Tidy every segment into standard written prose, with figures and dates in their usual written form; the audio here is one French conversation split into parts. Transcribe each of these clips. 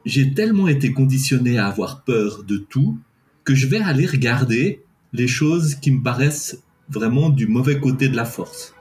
j'ai tellement été conditionné à avoir peur de tout que je vais aller regarder les choses qui me paraissent vraiment du mauvais côté de la force.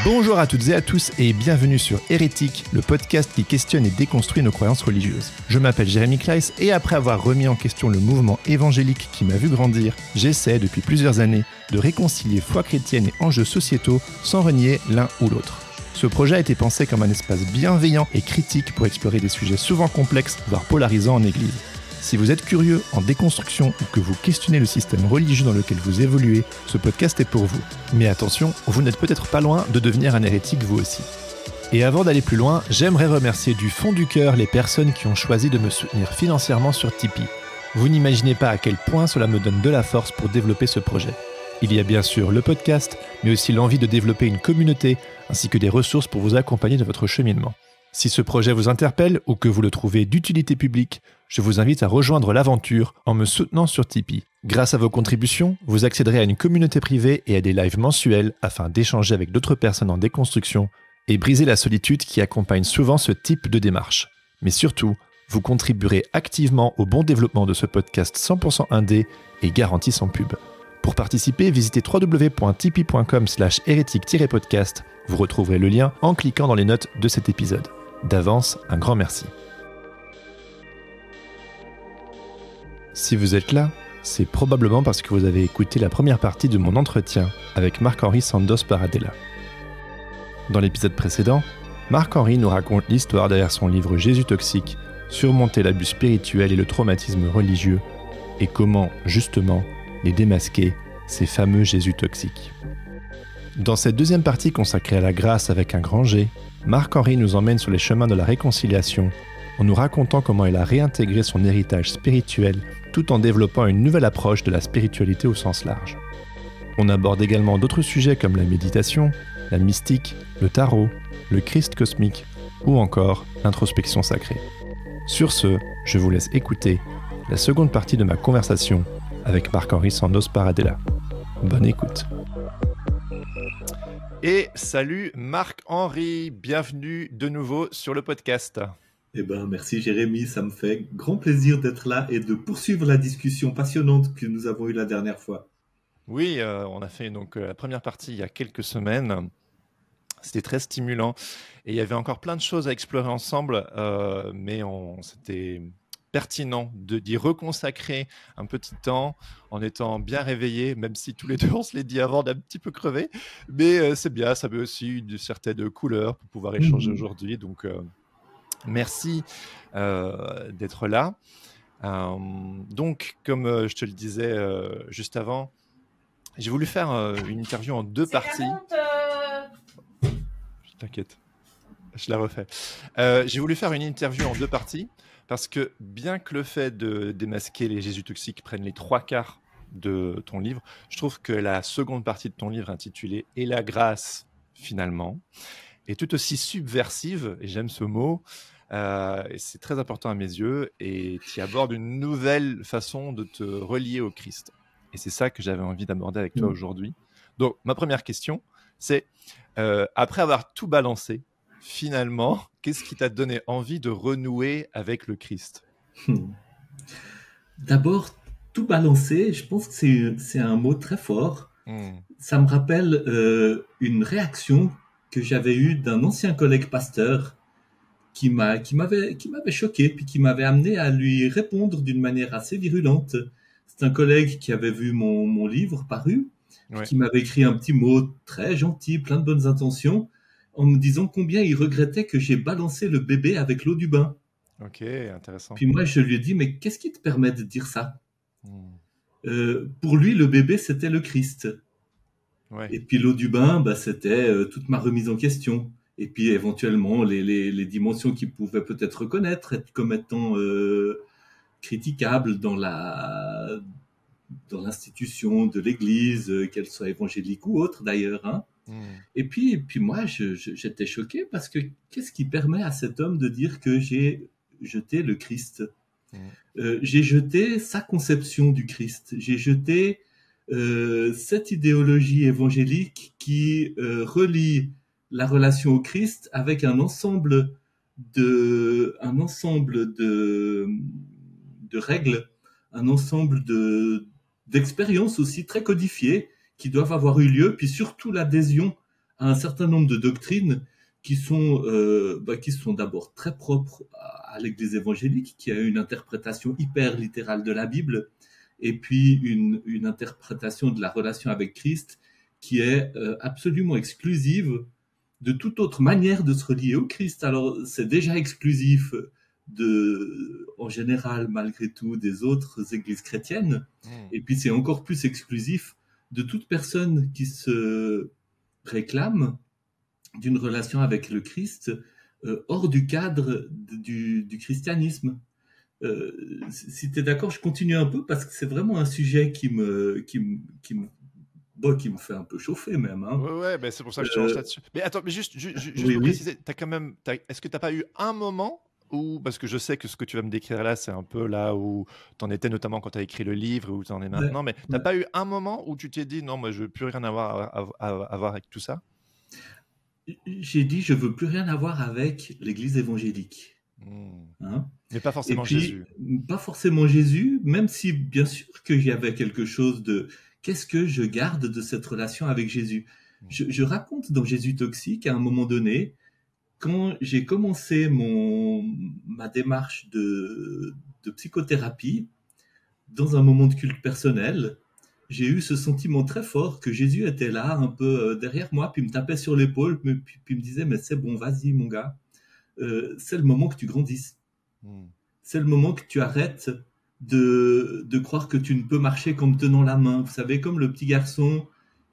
Bonjour à toutes et à tous et bienvenue sur Hérétique, le podcast qui questionne et déconstruit nos croyances religieuses. Je m'appelle Jérémy Kleiss et après avoir remis en question le mouvement évangélique qui m'a vu grandir, j'essaie depuis plusieurs années de réconcilier foi chrétienne et enjeux sociétaux sans renier l'un ou l'autre. Ce projet a été pensé comme un espace bienveillant et critique pour explorer des sujets souvent complexes, voire polarisants en Église. Si vous êtes curieux en déconstruction ou que vous questionnez le système religieux dans lequel vous évoluez, ce podcast est pour vous. Mais attention, vous n'êtes peut-être pas loin de devenir un hérétique vous aussi. Et avant d'aller plus loin, j'aimerais remercier du fond du cœur les personnes qui ont choisi de me soutenir financièrement sur Tipeee. Vous n'imaginez pas à quel point cela me donne de la force pour développer ce projet. Il y a bien sûr le podcast, mais aussi l'envie de développer une communauté, ainsi que des ressources pour vous accompagner dans votre cheminement. Si ce projet vous interpelle ou que vous le trouvez d'utilité publique, je vous invite à rejoindre l'aventure en me soutenant sur Tipeee. Grâce à vos contributions, vous accéderez à une communauté privée et à des lives mensuels afin d'échanger avec d'autres personnes en déconstruction et briser la solitude qui accompagne souvent ce type de démarche. Mais surtout, vous contribuerez activement au bon développement de ce podcast 100% indé et garanti sans pub. Pour participer, visitez www.tipeee.com/hérétique-podcast. Vous retrouverez le lien en cliquant dans les notes de cet épisode. D'avance, un grand merci. Si vous êtes là, c'est probablement parce que vous avez écouté la première partie de mon entretien avec Marc-Henri Sandoz Paradella. Dans l'épisode précédent, Marc-Henri nous raconte l'histoire derrière son livre Jésus toxique, surmonter l'abus spirituel et le traumatisme religieux, et comment, justement, les démasquer, ces fameux Jésus toxiques. Dans cette deuxième partie consacrée à la grâce avec un grand G, Marc-Henri nous emmène sur les chemins de la réconciliation en nous racontant comment il a réintégré son héritage spirituel tout en développant une nouvelle approche de la spiritualité au sens large. On aborde également d'autres sujets comme la méditation, la mystique, le tarot, le Christ cosmique ou encore l'introspection sacrée. Sur ce, je vous laisse écouter la seconde partie de ma conversation avec Marc-Henri Sandoz Paradella. Bonne écoute. Et salut Marc-Henri, bienvenue de nouveau sur le podcast. Merci Jérémy, ça me fait grand plaisir d'être là et de poursuivre la discussion passionnante que nous avons eue la dernière fois. Oui, on a fait donc la première partie il y a quelques semaines. C'était très stimulant et il y avait encore plein de choses à explorer ensemble, mais c'était pertinent d'y reconsacrer un petit temps en étant bien réveillé, même si tous les deux on se l'est dit avant d'un petit peu crevé, mais c'est bien, ça met aussi une certaine couleur pour pouvoir échanger aujourd'hui, donc merci d'être là. Donc comme je te le disais juste avant, j'ai voulu faire une interview en deux parties. T'inquiète, je la refais. J'ai voulu faire une interview en deux parties parce que bien que le fait de démasquer les Jésus toxiques prenne les 3/4 de ton livre, je trouve que la seconde partie de ton livre intitulée « Et la grâce, finalement » est tout aussi subversive, et j'aime ce mot, et c'est très important à mes yeux, et qui aborde une nouvelle façon de te relier au Christ. Et c'est ça que j'avais envie d'aborder avec toi aujourd'hui. Donc, ma première question, c'est, après avoir tout balancé, finalement, qu'est-ce qui t'a donné envie de renouer avec le Christ ? D'abord, tout balancer, je pense que c'est un mot très fort. Ça me rappelle une réaction que j'avais eue d'un ancien collègue pasteur qui m'avait choqué, puis qui m'avait amené à lui répondre d'une manière assez virulente. C'est un collègue qui avait vu mon livre paru, qui m'avait écrit un petit mot très gentil, plein de bonnes intentions, en me disant combien il regrettait que j'ai balancé le bébé avec l'eau du bain. Ok, intéressant. Puis moi, je lui ai dit, mais qu'est-ce qui te permet de dire ça ? Pour lui, le bébé, c'était le Christ. Ouais. Et puis l'eau du bain, c'était toute ma remise en question. Et puis éventuellement, les dimensions qu'il pouvait peut-être reconnaître, être comme étant critiquables dans l'institution de l'Église, qu'elle soit évangélique ou autre d'ailleurs. Hein. Et puis moi, j'étais choqué parce que qu'est-ce qui permet à cet homme de dire que j'ai jeté le Christ ? J'ai jeté sa conception du Christ. J'ai jeté cette idéologie évangélique qui relie la relation au Christ avec un ensemble de règles, un ensemble d'expériences aussi très codifiées qui doivent avoir eu lieu, puis surtout l'adhésion à un certain nombre de doctrines qui sont d'abord très propres à l'Église évangélique, qui a une interprétation hyper littérale de la Bible, et puis une interprétation de la relation avec Christ qui est absolument exclusive de toute autre manière de se relier au Christ. Alors, c'est déjà exclusif en général, malgré tout, des autres églises chrétiennes, et puis c'est encore plus exclusif de toute personne qui se réclame d'une relation avec le Christ hors du cadre du christianisme. Si tu es d'accord, je continue un peu parce que c'est vraiment un sujet qui me fait un peu chauffer même. Hein. Ouais, ben c'est pour ça que je te lance là-dessus. Mais attends, mais juste pour préciser, est-ce que tu n'as pas eu un moment où, parce que je sais que ce que tu vas me décrire là, c'est un peu là où tu en étais notamment quand tu as écrit le livre, où tu en es maintenant, mais tu n'as pas eu un moment où tu t'es dit, non, moi je veux plus rien avoir à voir avec tout ça? J'ai dit, je veux plus rien avoir avec l'Église évangélique. Hein? Mais pas forcément Jésus. Pas forcément Jésus, même si bien sûr qu'il y avait quelque chose de qu'est-ce que je garde de cette relation avec Jésus. Je raconte dans Jésus toxique à un moment donné, quand j'ai commencé ma démarche de psychothérapie, dans un moment de culte personnel, j'ai eu ce sentiment très fort que Jésus était là, un peu derrière moi, puis me tapait sur l'épaule, puis me disait, mais c'est bon, vas-y mon gars, c'est le moment que tu grandisses. C'est le moment que tu arrêtes de croire que tu ne peux marcher qu'en me tenant la main. Vous savez, comme le petit garçon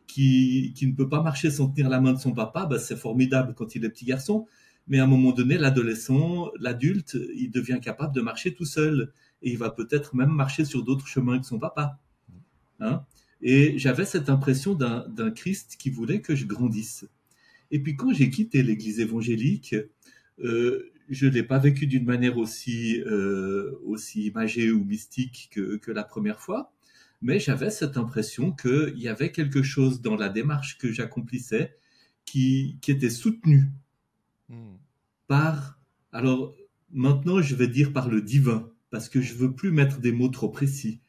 qui ne peut pas marcher sans tenir la main de son papa, bah, c'est formidable quand il est petit garçon, mais à un moment donné, l'adolescent, l'adulte, il devient capable de marcher tout seul, et il va peut-être même marcher sur d'autres chemins que son papa. Hein? Et j'avais cette impression d'un Christ qui voulait que je grandisse. Et puis quand j'ai quitté l'église évangélique, je ne l'ai pas vécu d'une manière aussi imagée ou mystique que la première fois, mais j'avais cette impression qu'il y avait quelque chose dans la démarche que j'accomplissais qui était soutenu par, alors maintenant je vais dire par le divin, parce que je ne veux plus mettre des mots trop précis.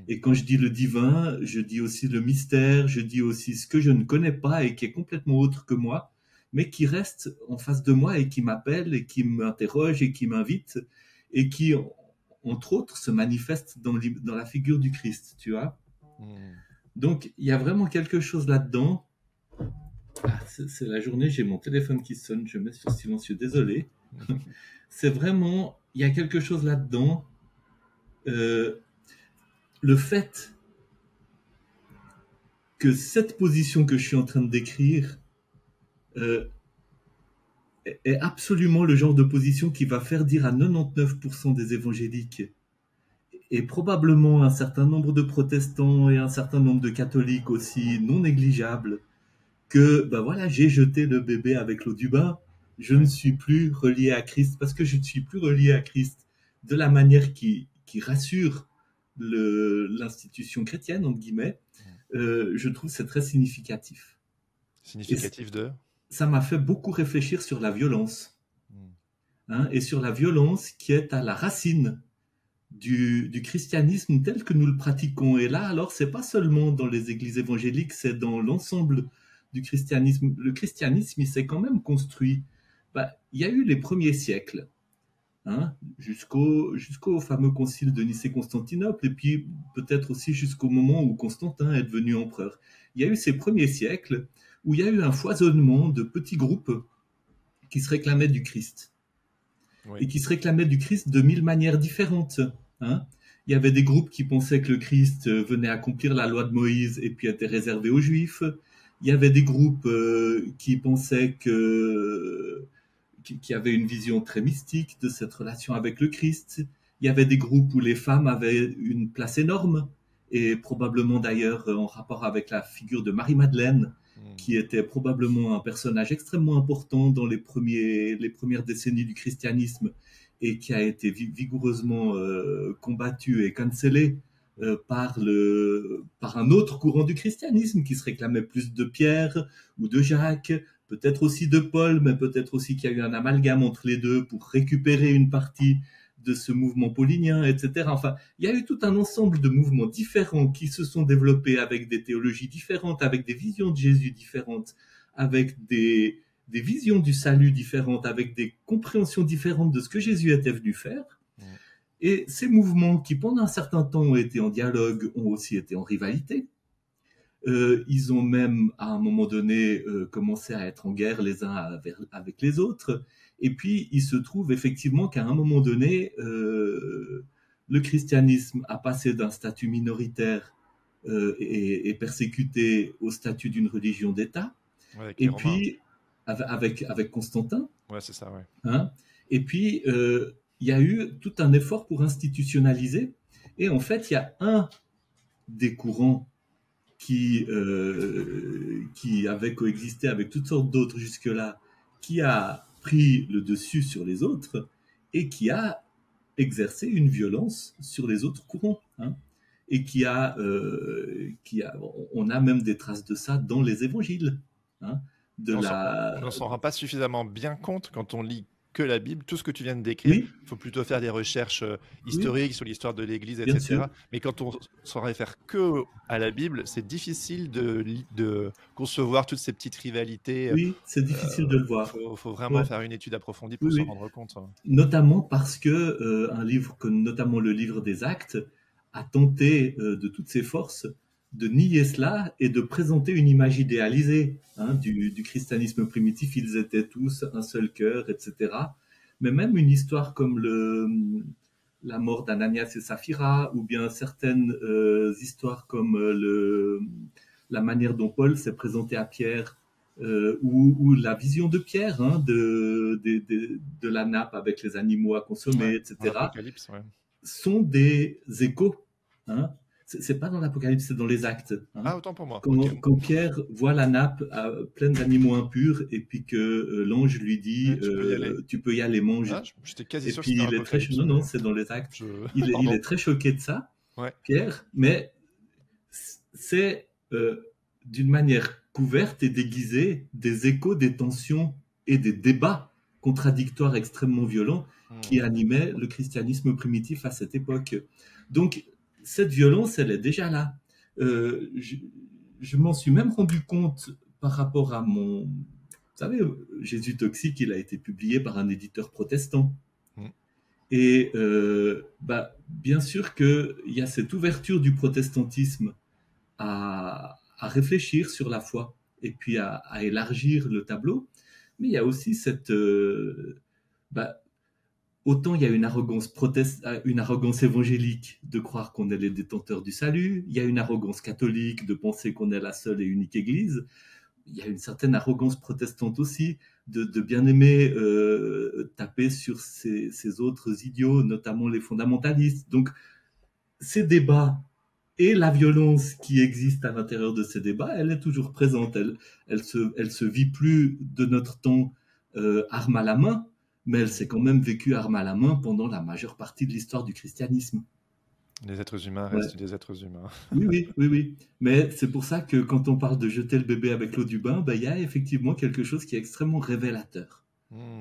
Et quand je dis le divin, je dis aussi le mystère, je dis aussi ce que je ne connais pas et qui est complètement autre que moi, mais qui reste en face de moi et qui m'appelle et qui m'interroge et qui m'invite et qui, entre autres, se manifeste dans la figure du Christ, tu vois. Donc, il y a vraiment quelque chose là-dedans. Ah, c'est la journée, j'ai mon téléphone qui sonne, je mets sur silencieux, désolé. C'est vraiment, il y a quelque chose là-dedans. Le fait que cette position que je suis en train de décrire est absolument le genre de position qui va faire dire à 99% des évangéliques et probablement un certain nombre de protestants et un certain nombre de catholiques aussi non négligeables que ben voilà, j'ai jeté le bébé avec l'eau du bain, je ne suis plus relié à Christ parce que je ne suis plus relié à Christ de la manière qui rassure l'institution chrétienne, entre guillemets. Je trouve que c'est très significatif. Significatif de ? Ça m'a fait beaucoup réfléchir sur la violence. Hein, et sur la violence qui est à la racine du christianisme tel que nous le pratiquons. Et là, alors, c'est pas seulement dans les églises évangéliques, c'est dans l'ensemble du christianisme. Le christianisme, il s'est quand même construit. Il y a eu les premiers siècles, hein, jusqu'au fameux concile de Nicée-Constantinople, et puis peut-être aussi jusqu'au moment où Constantin est devenu empereur. Il y a eu ces premiers siècles où il y a eu un foisonnement de petits groupes qui se réclamaient du Christ. Oui. Et qui se réclamaient du Christ de 1000 manières différentes. Hein. Il y avait des groupes qui pensaient que le Christ venait accomplir la loi de Moïse et puis était réservé aux Juifs. Il y avait des groupes qui pensaient qui avaient une vision très mystique de cette relation avec le Christ. Il y avait des groupes où les femmes avaient une place énorme, et probablement d'ailleurs en rapport avec la figure de Marie-Madeleine, qui était probablement un personnage extrêmement important dans les premières décennies du christianisme, et qui a été vigoureusement combattu et cancellé par un autre courant du christianisme qui se réclamait plus de Pierre ou de Jacques, peut-être aussi de Paul, mais peut-être aussi qu'il y a eu un amalgame entre les deux pour récupérer une partie de ce mouvement paulinien, etc. Enfin, il y a eu tout un ensemble de mouvements différents qui se sont développés avec des théologies différentes, avec des visions de Jésus différentes, avec des visions du salut différentes, avec des compréhensions différentes de ce que Jésus était venu faire. Et ces mouvements qui, pendant un certain temps, ont été en dialogue, ont aussi été en rivalité. Ils ont même, à un moment donné, commencé à être en guerre les uns avec les autres. Et puis, il se trouve effectivement qu'à un moment donné, le christianisme a passé d'un statut minoritaire et persécuté au statut d'une religion d'État. Ouais, et puis, avec Constantin. Ouais, c'est ça, ouais. Hein, et puis, il y a eu tout un effort pour institutionnaliser. Et en fait, il y a un des courants qui avait coexisté avec toutes sortes d'autres jusque-là, qui a pris le dessus sur les autres et qui a exercé une violence sur les autres courants. Hein, et on a même des traces de ça dans les évangiles. Hein, on ne s'en rend pas suffisamment bien compte quand on lit que la Bible, tout ce que tu viens de décrire. Il faut plutôt faire des recherches historiques sur l'histoire de l'Église, etc. Mais quand on s'en réfère que à la Bible, c'est difficile de concevoir toutes ces petites rivalités. Oui, c'est difficile de le voir. Il faut vraiment faire une étude approfondie pour s'en rendre compte. Notamment parce que un livre, notamment le livre des Actes, a tenté de toutes ses forces de nier cela et de présenter une image idéalisée du christianisme primitif. Ils étaient tous un seul cœur, etc. Mais même une histoire comme la mort d'Ananias et Saphira, ou bien certaines histoires comme la manière dont Paul s'est présenté à Pierre, ou la vision de Pierre, de la nappe avec les animaux à consommer, etc., sont des échos. C'est pas dans l'Apocalypse, c'est dans les Actes. Ah, autant pour moi. Quand Pierre voit la nappe pleine d'animaux impurs et puis que l'ange lui dit tu peux y aller manger. Ah, j'étais quasi et sûr puis que il est très non, c'est dans les Actes. Il est très choqué de ça, Pierre, mais c'est d'une manière couverte et déguisée des échos, des tensions et des débats contradictoires extrêmement violents qui animaient le christianisme primitif à cette époque. Donc, cette violence, elle est déjà là. Je m'en suis même rendu compte par rapport à mon... Vous savez, Jésus toxique, il a été publié par un éditeur protestant. Et bien sûr qu'il y a cette ouverture du protestantisme à réfléchir sur la foi et puis à élargir le tableau. Mais il y a aussi cette... autant il y a une arrogance évangélique de croire qu'on est les détenteurs du salut, il y a une arrogance catholique de penser qu'on est la seule et unique église, il y a une certaine arrogance protestante aussi de bien aimer taper sur ces autres idiots, notamment les fondamentalistes. Donc ces débats et la violence qui existe à l'intérieur de ces débats, elle est toujours présente. Elle se vit plus de notre temps arme à la main, mais elle s'est quand même vécue arme à la main pendant la majeure partie de l'histoire du christianisme. Les êtres humains restent des êtres humains. Oui. Mais c'est pour ça que quand on parle de jeter le bébé avec l'eau du bain, il y a effectivement quelque chose qui est extrêmement révélateur.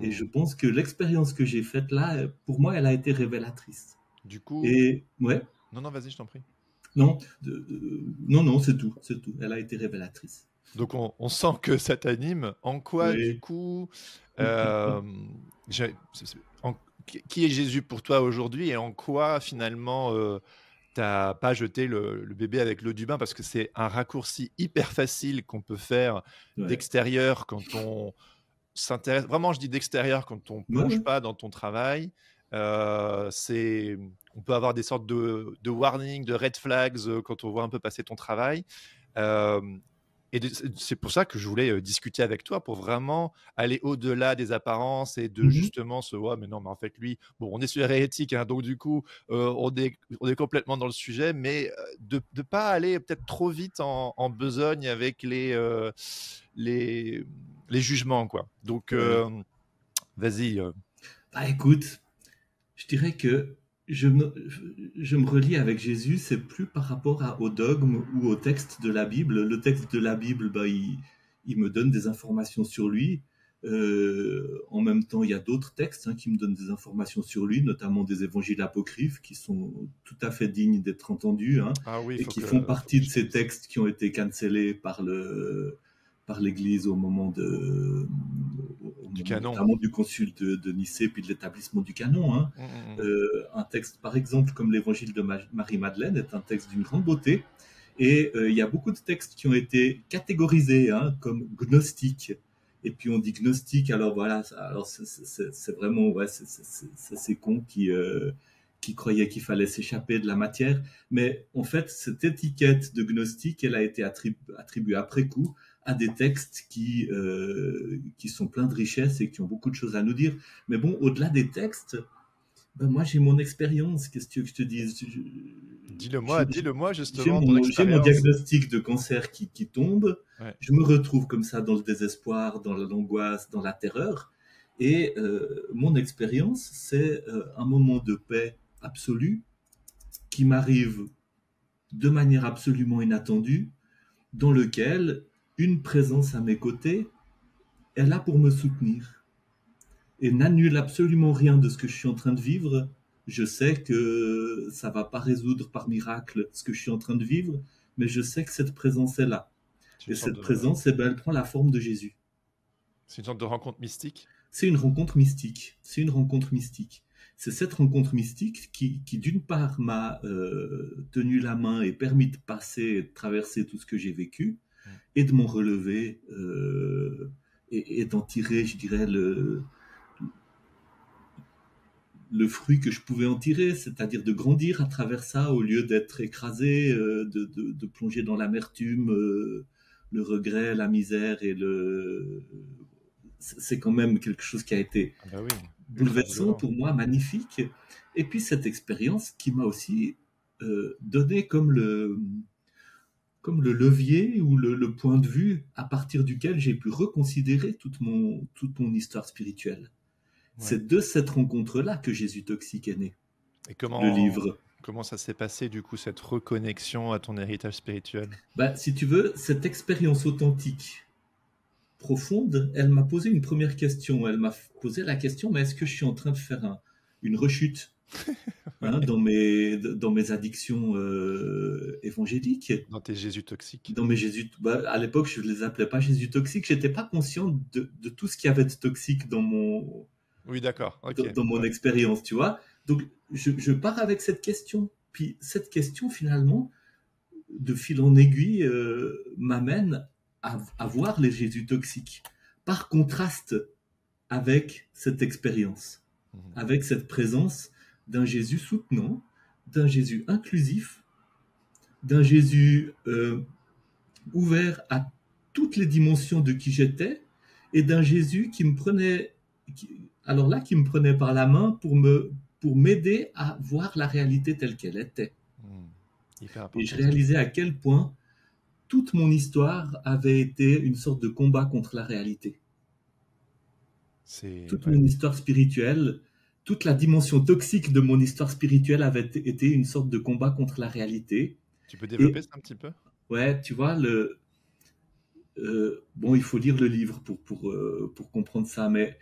Et je pense que l'expérience que j'ai faite là, pour moi, elle a été révélatrice. Du coup... Non, vas-y, je t'en prie. Non, c'est tout. Elle a été révélatrice. Donc on sent que ça t'anime. En quoi, du coup, qui est Jésus pour toi aujourd'hui et en quoi, finalement, t'as pas jeté le bébé avec l'eau du bain, parce que c'est un raccourci hyper facile qu'on peut faire d'extérieur quand on s'intéresse. Vraiment, je dis d'extérieur quand on plonge pas dans ton travail. On peut avoir des sortes de warnings, de red flags quand on voit un peu passer ton travail. Et c'est pour ça que je voulais discuter avec toi, pour vraiment aller au-delà des apparences et de justement mais non, mais en fait, lui, bon, on est sur Hérétique, donc du coup, on est complètement dans le sujet, mais de ne pas aller peut-être trop vite en besogne avec les jugements, quoi. Donc, vas-y. Écoute, Je dirais que je me relie avec Jésus, c'est plus par rapport au dogme ou au texte de la Bible. Le texte de la Bible, il me donne des informations sur lui. En même temps, il y a d'autres textes qui me donnent des informations sur lui, notamment des évangiles apocryphes qui sont tout à fait dignes d'être entendus et qui font partie de ces textes qui ont été cancellés par l'Église au moment notamment du concile de Nicée puis de l'établissement du canon. Un texte, par exemple, comme l'évangile de Marie-Madeleine est un texte d'une grande beauté. Et il y a beaucoup de textes qui ont été catégorisés comme gnostiques. Et puis on dit gnostique, alors voilà, alors c'est vraiment, c'est con qui croyait qu'il fallait s'échapper de la matière. Mais en fait, cette étiquette de gnostique, elle a été attribuée après coup à des textes qui sont pleins de richesses et qui ont beaucoup de choses à nous dire. Mais bon, au-delà des textes, moi j'ai mon expérience, qu'est-ce que tu veux que je te dise? Dis-le-moi justement. J'ai mon diagnostic de cancer qui tombe, je me retrouve comme ça dans le désespoir, dans l'angoisse, dans la terreur, et mon expérience, c'est un moment de paix absolue qui m'arrive de manière absolument inattendue, dans lequel une présence à mes côtés est là pour me soutenir et n'annule absolument rien de ce que je suis en train de vivre. Je sais que ça ne va pas résoudre par miracle ce que je suis en train de vivre, mais je sais que cette présence est là. Et cette présence, elle prend la forme de Jésus. C'est une sorte de rencontre mystique? C'est une rencontre mystique. C'est une rencontre mystique. C'est cette rencontre mystique qui d'une part, m'a tenu la main et permis de passer et de traverser tout ce que j'ai vécu, et de m'en relever et d'en tirer, je dirais, le fruit que je pouvais en tirer, c'est-à-dire de grandir à travers ça au lieu d'être écrasé, de plonger dans l'amertume, le regret, la misère c'est quand même quelque chose qui a été bouleversant pour moi, magnifique. Et puis cette expérience qui m'a aussi donné comme le levier ou le point de vue à partir duquel j'ai pu reconsidérer toute mon histoire spirituelle. C'est de cette rencontre-là que Jésus Toxique est né. Et le livre. Comment ça s'est passé, du coup, cette reconnexion à ton héritage spirituel? Si tu veux, cette expérience authentique, profonde, elle m'a posé une première question. Elle m'a posé la question, mais est-ce que je suis en train de faire une rechute dans mes addictions évangéliques? Dans tes Jésus toxiques? Dans mes Jésus... à l'époque, je ne les appelais pas Jésus toxiques. Je n'étais pas conscient de tout ce qu'il y avait de toxique dans mon... Oui, d'accord. Okay. Dans mon expérience, tu vois. Donc, je pars avec cette question. Puis, cette question, finalement, de fil en aiguille, m'amène à voir les Jésus toxiques. Par contraste avec cette expérience, avec cette présence d'un Jésus soutenant, d'un Jésus inclusif, d'un Jésus ouvert à toutes les dimensions de qui j'étais, et d'un Jésus qui me prenait... qui me prenait par la main pour m'aider à voir la réalité telle qu'elle était. Et je réalisais à quel point toute mon histoire avait été une sorte de combat contre la réalité. Toute mon histoire spirituelle, toute la dimension toxique de mon histoire spirituelle avait été une sorte de combat contre la réalité. Tu peux développer ça un petit peu? Ouais, tu vois, il faut lire le livre pour comprendre ça, mais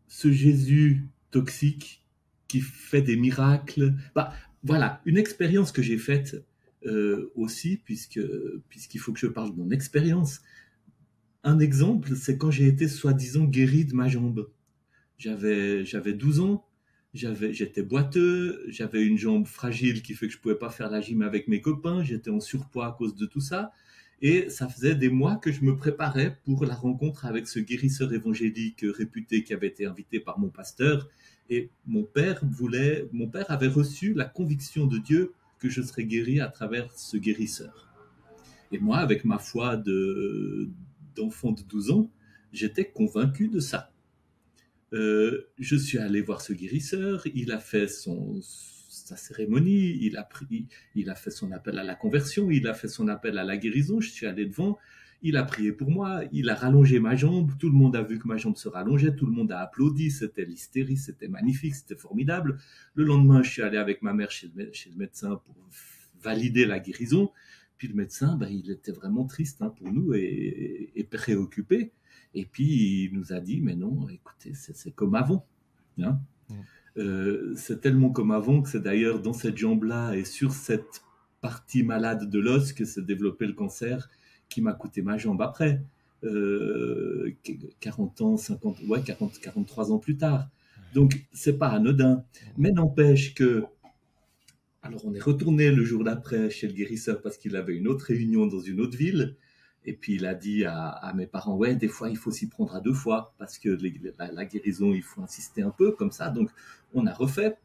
ce Jésus toxique qui fait des miracles, voilà, une expérience que j'ai faite aussi, puisqu'il faut que je parle de mon expérience. Un exemple, c'est quand j'ai été soi-disant guéri de ma jambe. J'avais 12 ans, j'étais boiteux, j'avais une jambe fragile qui fait que je ne pouvais pas faire la gym avec mes copains, j'étais en surpoids à cause de tout ça. Et ça faisait des mois que je me préparais pour la rencontre avec ce guérisseur évangélique réputé qui avait été invité par mon pasteur. Et mon père avait reçu la conviction de Dieu que je serais guéri à travers ce guérisseur. Et moi, avec ma foi d'enfant de 12 ans, j'étais convaincu de ça. Je suis allé voir ce guérisseur, il a fait sa cérémonie, il a fait son appel à la conversion, il a fait son appel à la guérison, je suis allé devant, Il a prié pour moi, il a rallongé ma jambe, tout le monde a vu que ma jambe se rallongeait, tout le monde a applaudi, c'était l'hystérie, c'était magnifique, c'était formidable. Le lendemain, je suis allé avec ma mère chez le médecin pour valider la guérison. Puis le médecin, il était vraiment triste pour nous et préoccupé. Et puis il nous a dit, mais non, écoutez, c'est comme avant. Hein. C'est tellement comme avant que c'est d'ailleurs dans cette jambe-là et sur cette partie malade de l'os que s'est développé le cancer qui m'a coûté ma jambe après. 40 ans, 50, 43 ans plus tard. Donc, c'est pas anodin. Mais n'empêche que, alors on est retourné le jour d'après chez le guérisseur parce qu'il avait une autre réunion dans une autre ville. Et puis il a dit à mes parents, ouais, des fois il faut s'y prendre à 2 fois parce que la guérison, il faut insister un peu comme ça. Donc on a refait.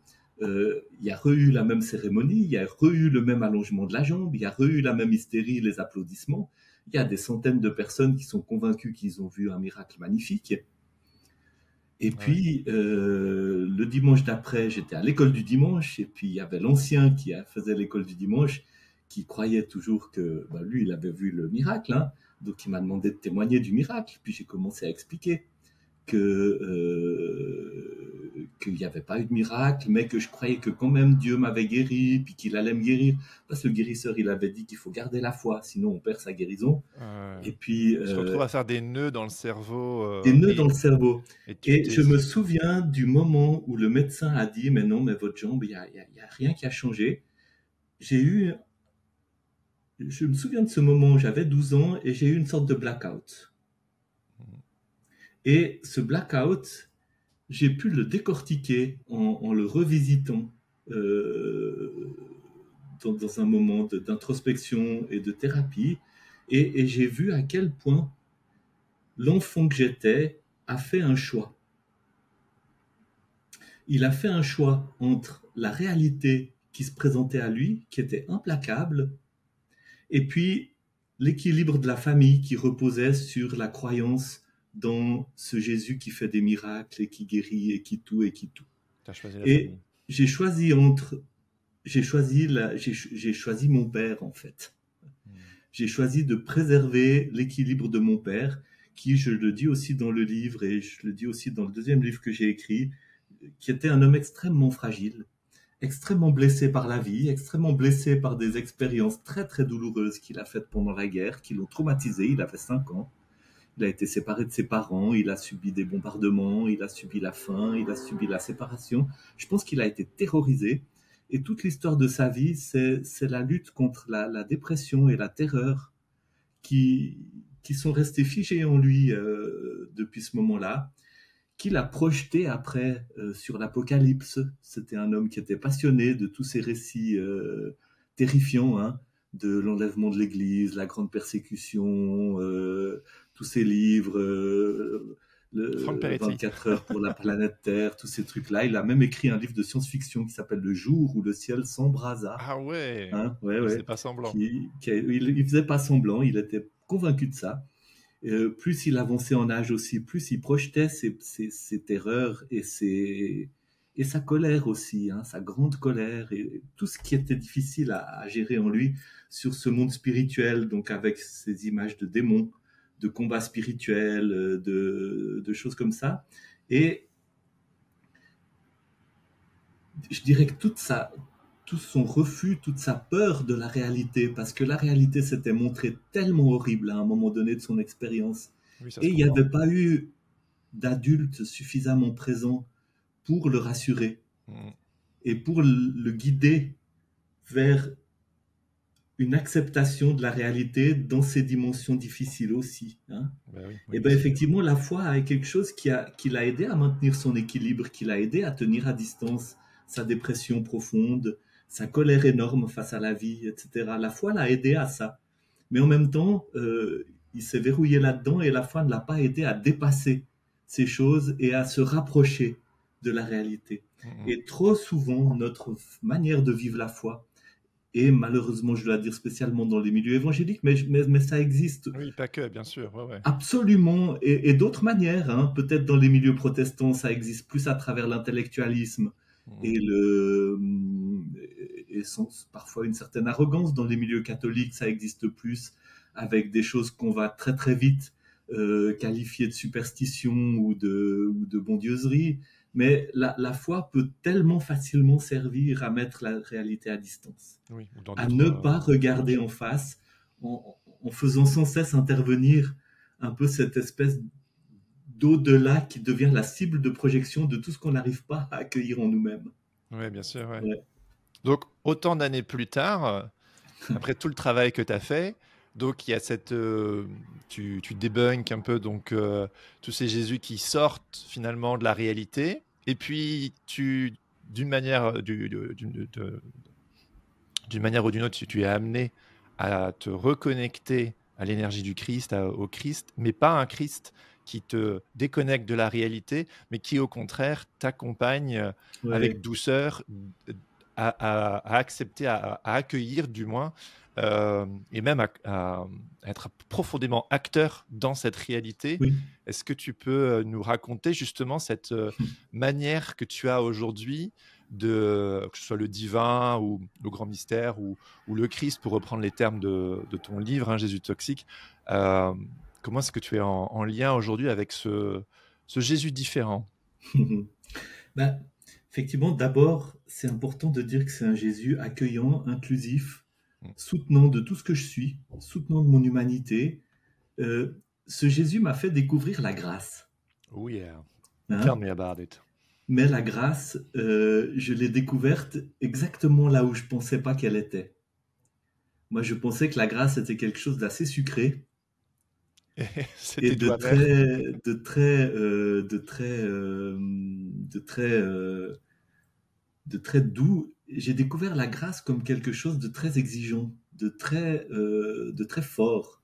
Il y a eu la même cérémonie, il y a eu le même allongement de la jambe, il y a eu la même hystérie, les applaudissements. Il y a des centaines de personnes qui sont convaincues qu'ils ont vu un miracle magnifique. Et puis, le dimanche d'après, j'étais à l'école du dimanche, et puis il y avait l'ancien qui faisait l'école du dimanche, qui croyait toujours que lui, il avait vu le miracle. Hein. Donc, il m'a demandé de témoigner du miracle. Puis, j'ai commencé à expliquer qu'il n'y avait pas eu de miracle, mais que je croyais que quand même Dieu m'avait guéri, puis qu'il allait me guérir. Parce que le guérisseur, il avait dit qu'il faut garder la foi, sinon on perd sa guérison. Et puis, on se retrouve à faire des nœuds dans le cerveau. Des nœuds dans le cerveau. Et je me souviens du moment où le médecin a dit, mais non, mais votre jambe, il n'y a rien qui a changé. Je me souviens de ce moment, j'avais 12 ans et j'ai eu une sorte de blackout. Et ce blackout, j'ai pu le décortiquer en le revisitant dans un moment d'introspection et de thérapie. Et j'ai vu à quel point l'enfant que j'étais a fait un choix. Il a fait un choix entre la réalité qui se présentait à lui, qui était implacable, et puis l'équilibre de la famille qui reposait sur la croyance dans ce Jésus qui fait des miracles et qui guérit et qui tout. T'as choisi la famille. J'ai choisi mon père en fait. J'ai choisi de préserver l'équilibre de mon père, qui, je le dis aussi dans le livre et je le dis aussi dans le deuxième livre que j'ai écrit, qui était un homme extrêmement fragile, extrêmement blessé par la vie, extrêmement blessé par des expériences très très douloureuses qu'il a faites pendant la guerre, qui l'ont traumatisé. Il avait 5 ans. Il a été séparé de ses parents, il a subi des bombardements, il a subi la faim, il a subi la séparation. Je pense qu'il a été terrorisé. Et toute l'histoire de sa vie, c'est la lutte contre la dépression et la terreur qui sont restés figés en lui depuis ce moment-là, qu'il a projeté après sur l'Apocalypse. C'était un homme qui était passionné de tous ces récits terrifiants, hein, de l'enlèvement de l'Église, la grande persécution, tous ces livres, 24 heures pour la planète Terre, tous ces trucs-là. Il a même écrit un livre de science-fiction qui s'appelle Le jour où le ciel s'embrasa. Ah ouais, hein, ouais. Il faisait pas semblant. Il faisait pas semblant, il était convaincu de ça. Plus il avançait en âge aussi, plus il projetait ses terreurs et sa colère aussi, hein, sa grande colère et tout ce qui était difficile à gérer en lui sur ce monde spirituel, donc avec ces images de démons, de combats spirituels, de choses comme ça. Et je dirais que tout son refus, toute sa peur de la réalité, parce que la réalité s'était montrée tellement horrible à un moment donné de son expérience. Et il n'y avait pas eu d'adulte suffisamment présent pour le rassurer et pour le guider vers une acceptation de la réalité dans ses dimensions difficiles aussi. Hein. Et effectivement, la foi est quelque chose qui l'a aidé à maintenir son équilibre, qui l'a aidé à tenir à distance sa dépression profonde, sa colère énorme face à la vie, etc. La foi l'a aidé à ça. Mais en même temps, il s'est verrouillé là-dedans et la foi ne l'a pas aidé à dépasser ces choses et à se rapprocher de la réalité. Et trop souvent, notre manière de vivre la foi, et malheureusement, je dois dire spécialement dans les milieux évangéliques, mais ça existe. Oui, pas que, bien sûr. Ouais. Absolument, et d'autres manières. Hein. Peut-être dans les milieux protestants, ça existe plus à travers l'intellectualisme et parfois une certaine arrogance. Dans les milieux catholiques, ça existe plus avec des choses qu'on va très très vite qualifier de superstition ou de bondieuserie. Mais la foi peut tellement facilement servir à mettre la réalité à distance, Oui, à ne pas regarder en face, en faisant sans cesse intervenir un peu cette espèce d'au-delà qui devient la cible de projection de tout ce qu'on n'arrive pas à accueillir en nous-mêmes. Oui, bien sûr. Ouais. Ouais. Donc, autant d'années plus tard, après tout le travail que tu as fait, donc il y a cette, tu débunk un peu donc tous ces Jésus qui sortent finalement de la réalité, et puis d'une manière, d'une manière ou d'une autre, tu es amené à te reconnecter à l'énergie du Christ, au Christ, mais pas un Christ qui te déconnecte de la réalité, mais qui au contraire t'accompagne avec douceur à accepter, à accueillir du moins, et même à être profondément acteur dans cette réalité. Oui. Est-ce que tu peux nous raconter justement cette manière que tu as aujourd'hui que ce soit le divin ou le grand mystère ou le Christ, pour reprendre les termes de ton livre, hein, Jésus toxique. Comment est-ce que tu es en lien aujourd'hui avec ce Jésus différent? Ben, effectivement, d'abord, c'est important de dire que c'est un Jésus accueillant, inclusif, soutenant de tout ce que je suis, soutenant de mon humanité. Ce Jésus m'a fait découvrir la grâce. Oh yeah. Tell me about it. Mais la grâce, je l'ai découverte exactement là où je pensais pas qu'elle était. Moi, je pensais que la grâce était quelque chose d'assez sucré et de très doux. J'ai découvert la grâce comme quelque chose de très exigeant, de très fort.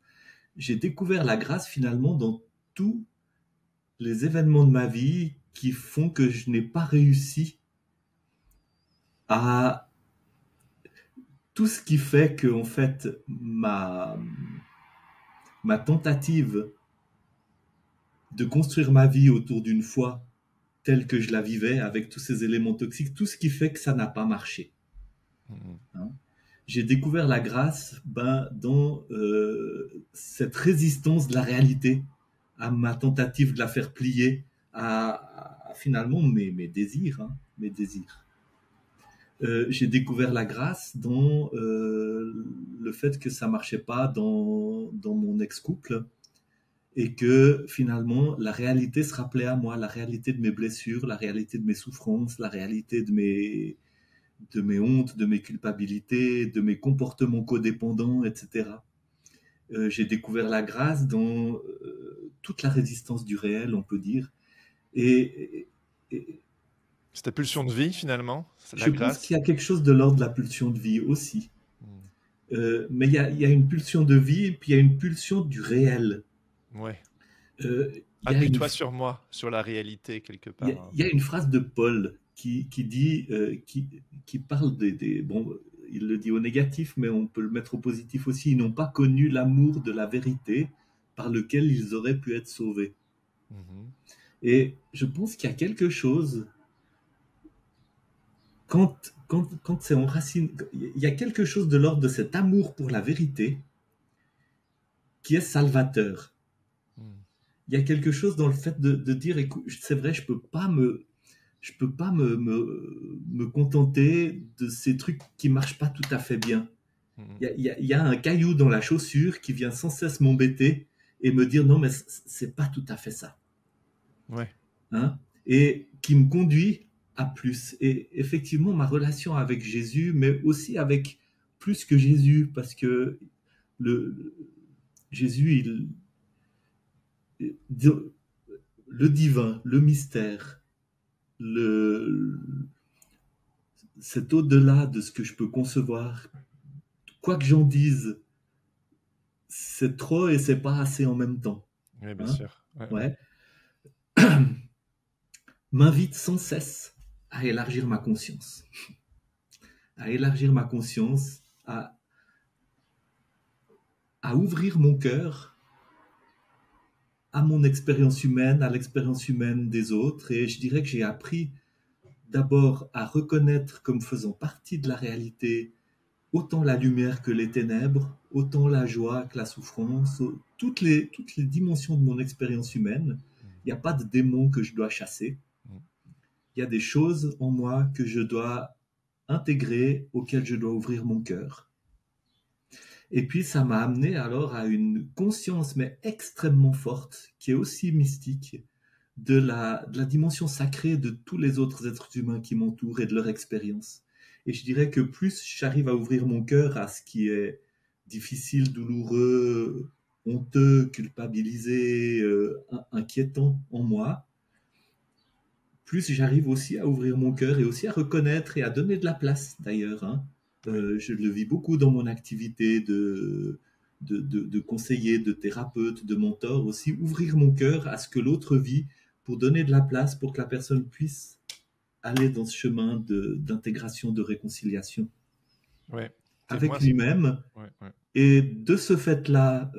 J'ai découvert la grâce finalement dans tous les événements de ma vie qui font que je n'ai pas réussi à tout ce qui fait que en fait ma tentative de construire ma vie autour d'une foi telle que je la vivais avec tous ces éléments toxiques, tout ce qui fait que ça n'a pas marché. Hein? J'ai découvert la grâce dans cette résistance de la réalité à ma tentative de la faire plier à finalement mes désirs, hein, mes désirs. J'ai découvert la grâce dans le fait que ça marchait pas dans mon ex-couple et que finalement la réalité se rappelait à moi, la réalité de mes blessures, la réalité de mes souffrances, la réalité de mes hontes, de mes culpabilités, de mes comportements codépendants, etc. J'ai découvert la grâce dans toute la résistance du réel, on peut dire. Et c'est ta pulsion de vie, finalement, je pense qu'il y a quelque chose de l'ordre de la pulsion de vie aussi. Mais il y a une pulsion de vie et puis il y a une pulsion du réel. Ouais. Appuie-toi sur moi, sur la réalité, quelque part. Il y a une phrase de Paul qui dit, qui parle bon, il le dit au négatif, mais on peut le mettre au positif aussi. Ils n'ont pas connu l'amour de la vérité par lequel ils auraient pu être sauvés. Et je pense qu'il y a quelque chose, quand c'est enraciné, il y a quelque chose de l'ordre de cet amour pour la vérité qui est salvateur. Il y a quelque chose dans le fait de dire, écoute, c'est vrai, je peux pas me contenter de ces trucs qui marchent pas tout à fait bien. Il y a un caillou dans la chaussure qui vient sans cesse m'embêter et me dire non, mais c'est pas tout à fait ça. Ouais. Hein? Et qui me conduit à plus. Et effectivement, ma relation avec Jésus, mais aussi avec plus que Jésus, parce que Jésus, le divin, le mystère, c'est au-delà de ce que je peux concevoir. Quoi que j'en dise, c'est trop et c'est pas assez en même temps. Oui, bien sûr. Ouais. M'invite sans cesse à élargir ma conscience. À élargir ma conscience, à ouvrir mon cœur à mon expérience humaine, à l'expérience humaine des autres. Et je dirais que j'ai appris d'abord à reconnaître comme faisant partie de la réalité autant la lumière que les ténèbres, autant la joie que la souffrance, toutes les dimensions de mon expérience humaine. Il n'y a pas de démon que je dois chasser. Il y a des choses en moi que je dois intégrer, auxquelles je dois ouvrir mon cœur. Et puis ça m'a amené alors à une conscience, mais extrêmement forte, qui est aussi mystique, de la dimension sacrée de tous les autres êtres humains qui m'entourent et de leur expérience. Et je dirais que plus j'arrive à ouvrir mon cœur à ce qui est difficile, douloureux, honteux, culpabilisé, inquiétant en moi, plus j'arrive aussi à ouvrir mon cœur et aussi à reconnaître et à donner de la place d'ailleurs. Hein. Je le vis beaucoup dans mon activité de conseiller, de thérapeute, de mentor aussi, ouvrir mon cœur à ce que l'autre vit pour donner de la place pour que la personne puisse aller dans ce chemin d'intégration, de réconciliation avec lui-même. Et de ce fait-là,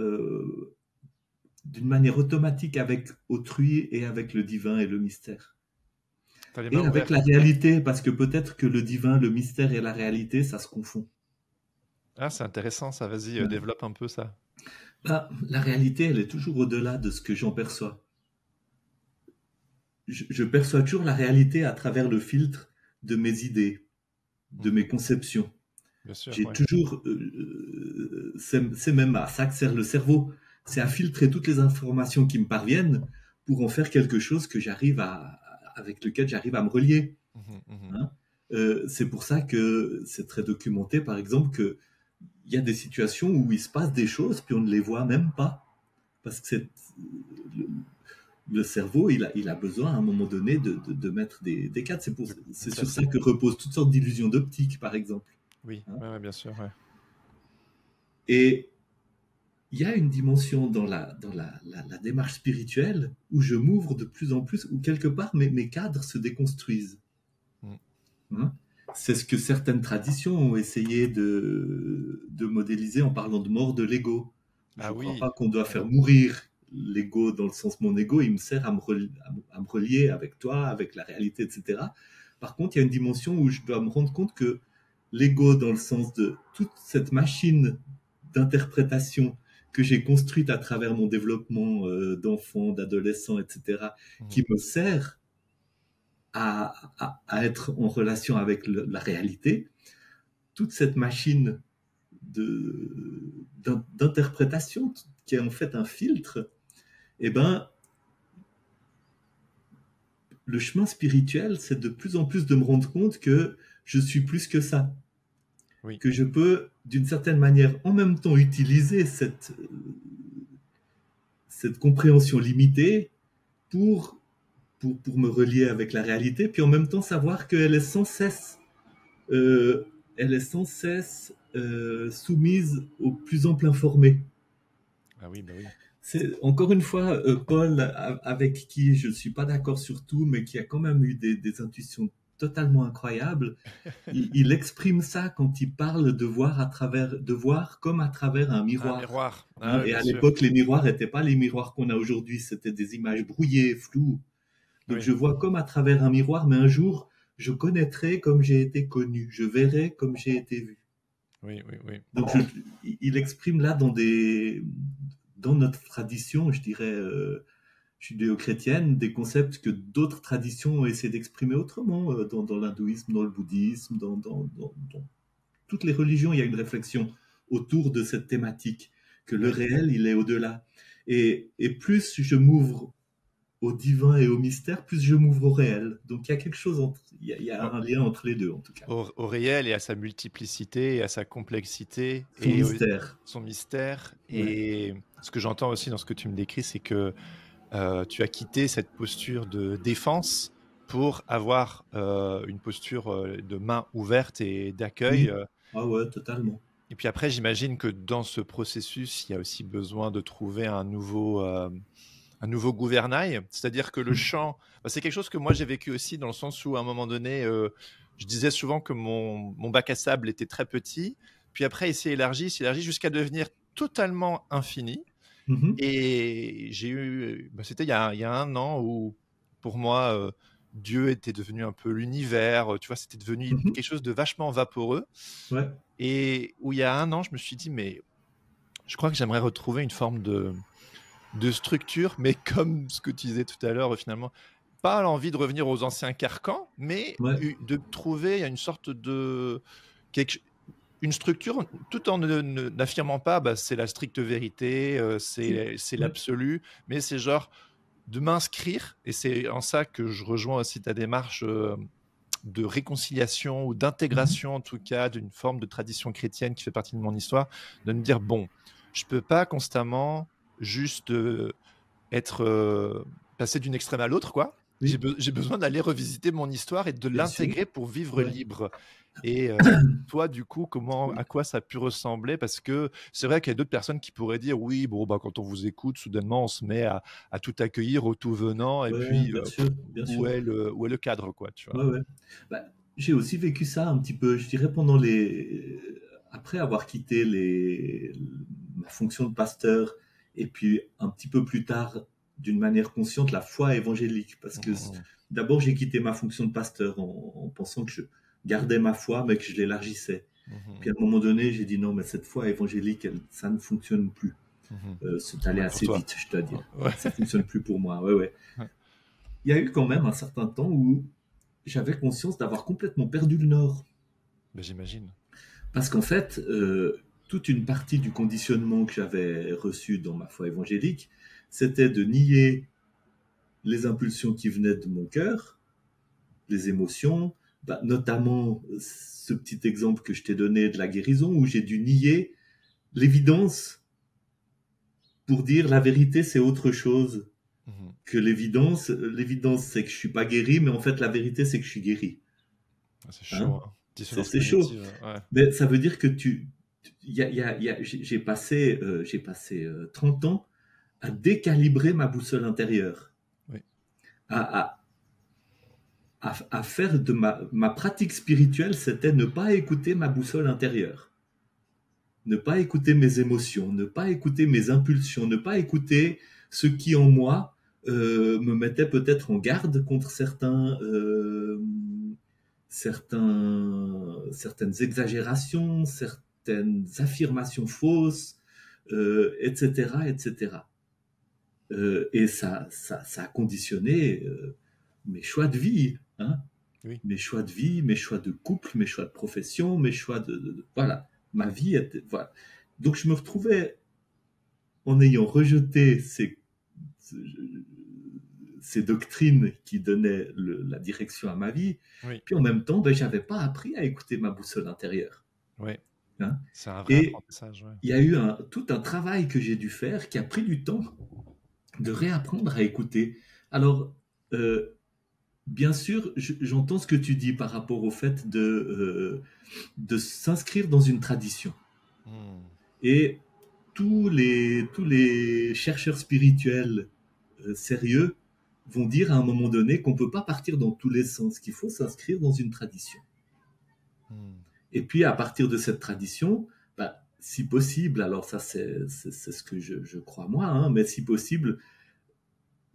d'une manière automatique avec autrui et avec le divin et le mystère. Et avec la réalité, parce que peut-être que le divin, le mystère et la réalité, ça se confond. Ah, c'est intéressant ça, vas-y, développe un peu ça. La réalité, elle est toujours au-delà de ce que j'en perçois. Je perçois toujours la réalité à travers le filtre de mes idées, de mes conceptions. Bien sûr, j'ai toujours... c'est même à ça que sert le cerveau. C'est à filtrer toutes les informations qui me parviennent pour en faire quelque chose que avec lequel j'arrive à me relier. Hein? C'est pour ça que c'est très documenté, par exemple, qu'il y a des situations où il se passe des choses, puis on ne les voit même pas. Parce que le cerveau, il a besoin, à un moment donné, de mettre des cadres. C'est sur ça que reposent toutes sortes d'illusions d'optique, par exemple. Oui, hein? Ouais, bien sûr. Ouais. Et il y a une dimension dans la démarche spirituelle où je m'ouvre de plus en plus, où quelque part mes cadres se déconstruisent. Hein? C'est ce que certaines traditions ont essayé de modéliser en parlant de mort de l'ego. Je ne crois pas qu'on doit faire mourir l'ego dans le sens mon ego, il me sert à me relier avec toi, avec la réalité, etc. Par contre, il y a une dimension où je dois me rendre compte que l'ego, dans le sens de toute cette machine d'interprétation que j'ai construite à travers mon développement d'enfant, d'adolescent, etc., qui me sert à être en relation avec la réalité, toute cette machine d'interprétation qui est en fait un filtre, eh ben, le chemin spirituel, c'est de plus en plus de me rendre compte que je suis plus que ça. Oui. Que je peux, d'une certaine manière, en même temps utiliser cette compréhension limitée pour me relier avec la réalité, puis en même temps savoir qu'elle est sans cesse, soumise au plus ample informé. Ah oui, bah oui. C'est encore une fois Paul, avec qui je ne suis pas d'accord sur tout, mais qui a quand même eu des intuitions totalement incroyables. Il exprime ça quand il parle de voir comme à travers un miroir. Un miroir. Ah, et à l'époque, les miroirs n'étaient pas les miroirs qu'on a aujourd'hui, c'était des images brouillées, floues. Donc je vois comme à travers un miroir, mais un jour, je connaîtrai comme j'ai été connu, je verrai comme j'ai été vu. Oui. Donc il exprime là dans notre tradition, je dirais, judéo-chrétienne, des concepts que d'autres traditions ont essayé d'exprimer autrement, dans l'hindouisme, dans le bouddhisme, dans toutes les religions, il y a une réflexion autour de cette thématique, que le réel, il est au-delà. Et plus je m'ouvre au divin et au mystère, plus je m'ouvre au réel. Donc il y a quelque chose, il y a un lien entre les deux, en tout cas. Au réel et à sa multiplicité, et à sa complexité. Son mystère. Ouais. Et ce que j'entends aussi dans ce que tu me décris, c'est que tu as quitté cette posture de défense pour avoir une posture de main ouverte et d'accueil. Oui. Ah ouais, totalement. Et puis après, j'imagine que dans ce processus, il y a aussi besoin de trouver un nouveau gouvernail, c'est-à-dire que le chant, c'est quelque chose que moi j'ai vécu aussi, dans le sens où à un moment donné, je disais souvent que mon bac à sable était très petit, puis après il s'est élargi jusqu'à devenir totalement infini. Et j'ai eu, c'était il y a 1 an où pour moi Dieu était devenu un peu l'univers, tu vois, c'était devenu quelque chose de vachement vaporeux. Ouais. Et où il y a 1 an, je me suis dit, mais je crois que j'aimerais retrouver une forme de structure, mais comme ce que tu disais tout à l'heure, finalement, pas l'envie de revenir aux anciens carcans, mais Ouais. de trouver une sorte de une structure, tout en n'affirmant pas c'est la stricte vérité, c'est l'absolu, mais c'est genre de m'inscrire, et c'est en ça que je rejoins aussi ta démarche de réconciliation ou d'intégration, en tout cas, d'une forme de tradition chrétienne qui fait partie de mon histoire, de me dire, bon, je peux pas constamment juste être passé d'une extrême à l'autre, quoi. Oui. J'ai besoin d'aller revisiter mon histoire et de l'intégrer pour vivre libre. Et toi, du coup, à quoi ça a pu ressembler? Parce que c'est vrai qu'il y a d'autres personnes qui pourraient dire, oui, bon, quand on vous écoute, soudainement, on se met à tout accueillir au tout venant, et puis bien sûr. où est le cadre, quoi, tu vois? Ouais. Bah, j'ai aussi vécu ça un petit peu, je dirais, après avoir quitté ma fonction de pasteur, et puis un petit peu plus tard, d'une manière consciente, la foi évangélique. Parce que d'abord, j'ai quitté ma fonction de pasteur en pensant que je gardais ma foi, mais que je l'élargissais. Puis à un moment donné, j'ai dit non, mais cette foi évangélique, ça ne fonctionne plus. C'est allé assez vite, je dois dire. Ouais. Ça fonctionne plus pour moi. Ouais. Il y a eu quand même un certain temps où j'avais conscience d'avoir complètement perdu le nord. Ben, j'imagine. Parce qu'en fait, toute une partie du conditionnement que j'avais reçu dans ma foi évangélique, c'était de nier les impulsions qui venaient de mon cœur, les émotions, notamment ce petit exemple que je t'ai donné de la guérison, où j'ai dû nier l'évidence pour dire la vérité, c'est autre chose que l'évidence. L'évidence, c'est que je suis pas guéri, mais en fait, la vérité, c'est que je suis guéri. C'est chaud. Hein. C'est chaud. Ouais. Mais ça veut dire que j'ai passé 30 ans à décalibrer ma boussole intérieure. Oui. À faire de ma pratique spirituelle, c'était ne pas écouter ma boussole intérieure. Ne pas écouter mes émotions, ne pas écouter mes impulsions, ne pas écouter ce qui en moi me mettait peut-être en garde contre certaines exagérations, certaines affirmations fausses, etc., etc. Et ça a conditionné mes choix de vie, hein. Oui. Mes choix de vie, mes choix de couple, mes choix de profession, mes choix voilà, ma vie était, voilà. Donc je me retrouvais en ayant rejeté ces doctrines qui donnaient la direction à ma vie, puis en même temps, j'avais pas appris à écouter ma boussole intérieure. Oui. Hein? C'est un vrai apprentissage. Il y a eu tout un travail que j'ai dû faire qui a pris du temps de réapprendre à écouter. Alors, bien sûr, j'entends ce que tu dis par rapport au fait de s'inscrire dans une tradition. Et tous les chercheurs spirituels sérieux vont dire à un moment donné qu'on ne peut pas partir dans tous les sens, qu'il faut s'inscrire dans une tradition. Et puis, à partir de cette tradition, si possible, alors ça c'est ce que je crois moi, hein, mais si possible,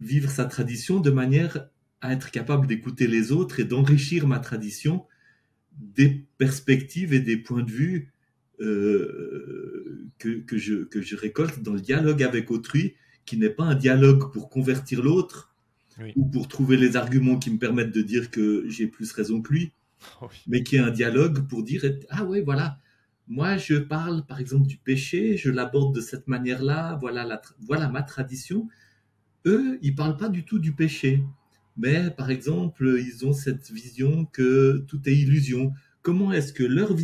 vivre sa tradition de manière à être capable d'écouter les autres et d'enrichir ma tradition des perspectives et des points de vue que je récolte dans le dialogue avec autrui, qui n'est pas un dialogue pour convertir l'autre ou pour trouver les arguments qui me permettent de dire que j'ai plus raison que lui, mais qui est un dialogue pour dire « Ah ouais, voilà, moi je parle par exemple du péché, je l'aborde de cette manière-là, voilà ma tradition. » Eux, ils parlent pas du tout du péché. Mais, par exemple, ils ont cette vision que tout est illusion. Comment est-ce que leur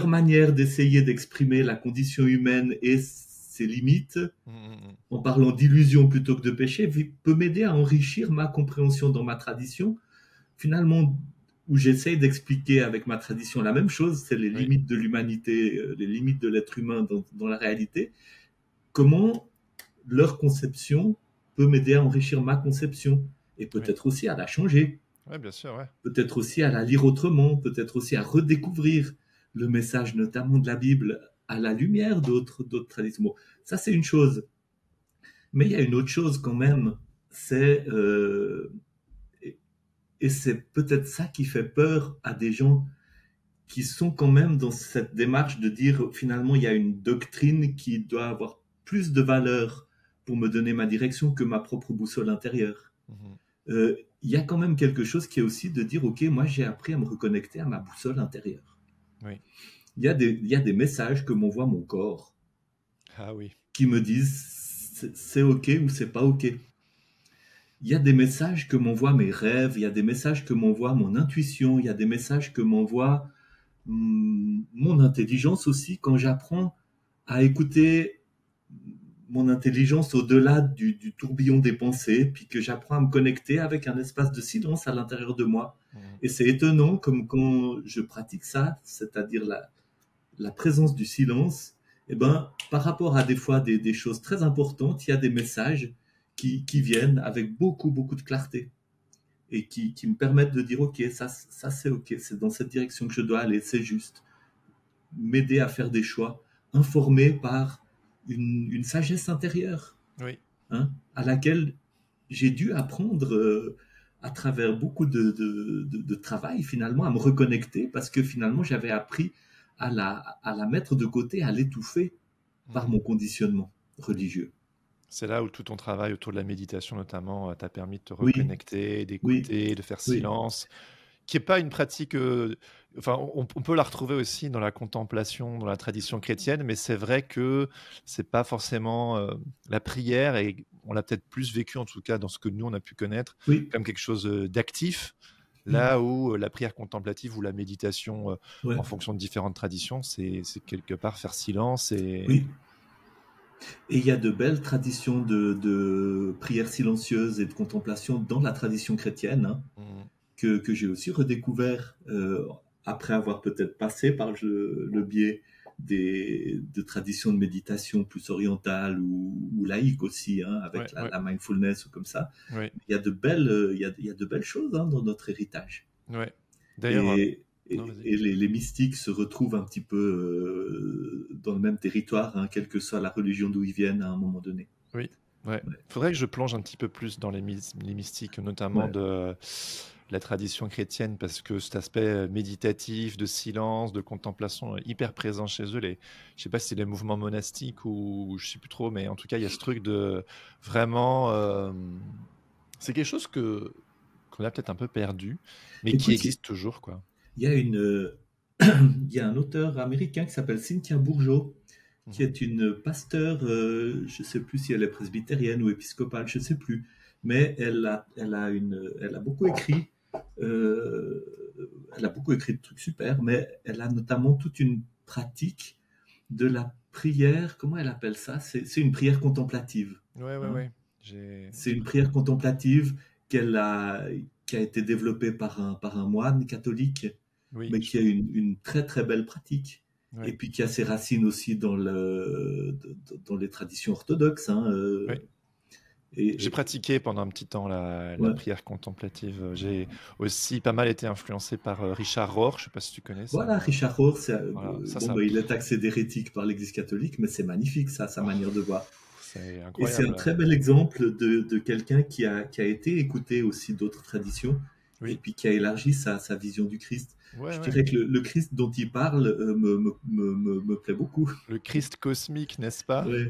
manière d'essayer d'exprimer la condition humaine et ses limites, en parlant d'illusion plutôt que de péché, peut m'aider à enrichir ma compréhension dans ma tradition, finalement, où j'essaye d'expliquer avec ma tradition la même chose, c'est les limites de l'humanité, les limites de l'être humain dans la réalité. Comment leur conception peut m'aider à enrichir ma conception et peut-être aussi à la changer. Oui, bien sûr, Peut-être aussi à la lire autrement, peut-être aussi à redécouvrir le message notamment de la Bible à la lumière d'autres traditions. Bon, ça c'est une chose. Mais il y a une autre chose quand même, c'est Et c'est peut-être ça qui fait peur à des gens qui sont quand même dans cette démarche de dire finalement il y a une doctrine qui doit avoir plus de valeur pour me donner ma direction que ma propre boussole intérieure. Il y a quand même quelque chose qui est aussi de dire ok, moi j'ai appris à me reconnecter à ma boussole intérieure. Oui. Il y a des messages que m'envoie mon corps qui me disent c'est ok ou c'est pas ok. Il y a des messages que m'envoient mes rêves, il y a des messages que m'envoie mon intuition, il y a des messages que m'envoie mon intelligence aussi, quand j'apprends à écouter mon intelligence au-delà du tourbillon des pensées, puis que j'apprends à me connecter avec un espace de silence à l'intérieur de moi. Et c'est étonnant comme quand je pratique ça, c'est-à-dire la présence du silence, eh ben, par rapport à des fois des choses très importantes, il y a des messages qui viennent avec beaucoup de clarté et qui me permettent de dire ok, ça c'est ok, c'est dans cette direction que je dois aller, c'est juste. M'aider à faire des choix, informé par une sagesse intérieure, à laquelle j'ai dû apprendre à travers beaucoup de travail finalement, à me reconnecter, parce que finalement j'avais appris à la mettre de côté, à l'étouffer par mon conditionnement religieux. C'est là où tout ton travail autour de la méditation notamment t'a permis de te reconnecter, d'écouter, de faire silence, qui n'est pas une pratique... on peut la retrouver aussi dans la contemplation, dans la tradition chrétienne, mais c'est vrai que ce n'est pas forcément la prière, et on l'a peut-être plus vécu, en tout cas dans ce que nous on a pu connaître, comme quelque chose d'actif, là où la prière contemplative ou la méditation, en fonction de différentes traditions, c'est quelque part faire silence et... Et il y a de belles traditions de prière silencieuse et de contemplation dans la tradition chrétienne, que j'ai aussi redécouvert après avoir peut-être passé par le biais de traditions de méditation plus orientales ou laïques aussi, avec la mindfulness ou comme ça. Il y a de belles choses dans notre héritage. D'ailleurs... Et les mystiques se retrouvent un petit peu dans le même territoire, quelle que soit la religion d'où ils viennent à un moment donné. Faudrait que je plonge un petit peu plus dans les mystiques, notamment de la tradition chrétienne, parce que cet aspect méditatif, de silence, de contemplation est hyper présent chez eux. Je ne sais pas si c'est les mouvements monastiques ou je ne sais plus trop, mais en tout cas, il y a ce truc de vraiment... c'est quelque chose qu'on a peut-être un peu perdu, mais qui existe toujours, quoi. Il y a un auteur américain qui s'appelle Cynthia Bourgeault, qui est une pasteur, je ne sais plus si elle est presbytérienne ou épiscopale, je ne sais plus, mais elle a beaucoup écrit, de trucs super, mais elle a notamment toute une pratique de la prière, comment elle appelle ça ? C'est une prière contemplative. C'est une prière contemplative qui a été développée par un moine catholique, mais qui a une très très belle pratique, et puis qui a ses racines aussi dans les traditions orthodoxes. J'ai pratiqué pendant un petit temps la prière contemplative. J'ai aussi pas mal été influencé par Richard Rohr, je ne sais pas si tu connais ça. Voilà, Richard Rohr, il est taxé d'hérétique par l'Église catholique, mais c'est magnifique sa manière de voir. C'est incroyable. Et c'est un très bel exemple de quelqu'un qui a été écouté aussi d'autres traditions, et puis qui a élargi sa vision du Christ. Je dirais que le Christ dont il parle me plaît beaucoup. Le Christ cosmique, n'est-ce pas ? Oui.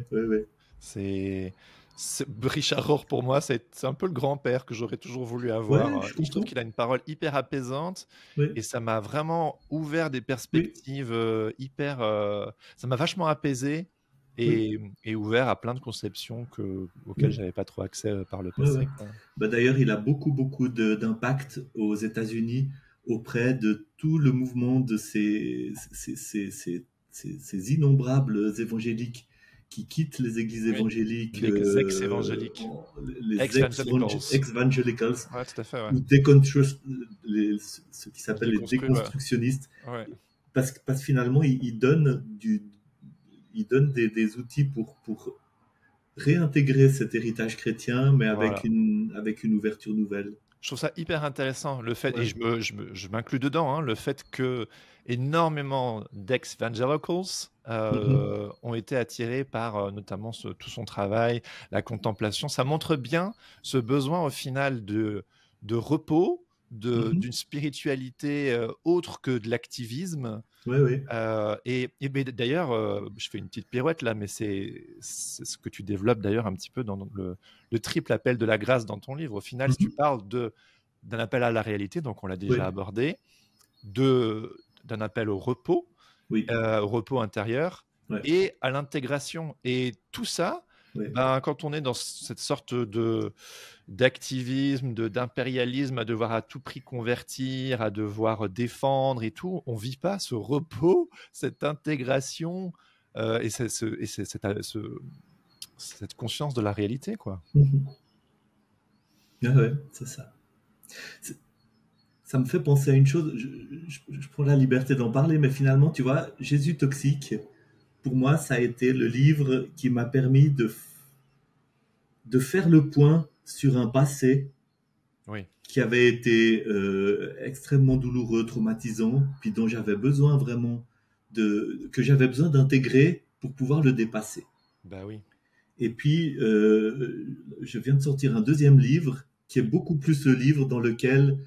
Richard Rohr, pour moi, c'est un peu le grand-père que j'aurais toujours voulu avoir. Je trouve qu'il a une parole hyper apaisante, et ça m'a vraiment ouvert des perspectives ça m'a vachement apaisé et ouvert à plein de conceptions auxquelles je n'avais pas trop accès par le passé. D'ailleurs, il a beaucoup d'impact aux États-Unis auprès de tout le mouvement de ces innombrables évangéliques qui quittent les églises évangéliques, les ex-évangéliques, les ex-evangelicals, tout à fait, ou ceux qui s'appellent les déconstructionnistes, parce que finalement ils donnent des outils pour réintégrer cet héritage chrétien, mais avec une ouverture nouvelle. Je trouve ça hyper intéressant, le fait, et je m'inclus dedans, le fait que énormément d'ex-evangelicals ont été attirés par notamment tout son travail, la contemplation. Ça montre bien ce besoin au final de repos, d'une spiritualité autre que de l'activisme. Oui. Mais d'ailleurs, je fais une petite pirouette là, mais c'est ce que tu développes d'ailleurs un petit peu dans le triple appel de la grâce dans ton livre. Au final, tu parles d'un appel à la réalité, donc on l'a déjà abordé, d'un appel au repos intérieur et à l'intégration. Et tout ça, quand on est dans cette sorte d'activisme, d'impérialisme, à devoir à tout prix convertir, à devoir défendre et tout, on vit pas ce repos, cette intégration et cette conscience de la réalité, quoi. Ouais, c'est ça. Ça me fait penser à une chose, je prends la liberté d'en parler, mais finalement, tu vois, Jésus toxique, pour moi, ça a été le livre qui m'a permis de faire le point sur un passé qui avait été extrêmement douloureux, traumatisant, puis dont j'avais besoin vraiment d'intégrer pour pouvoir le dépasser. Bah oui. Et puis, je viens de sortir un deuxième livre qui est beaucoup plus le livre dans lequel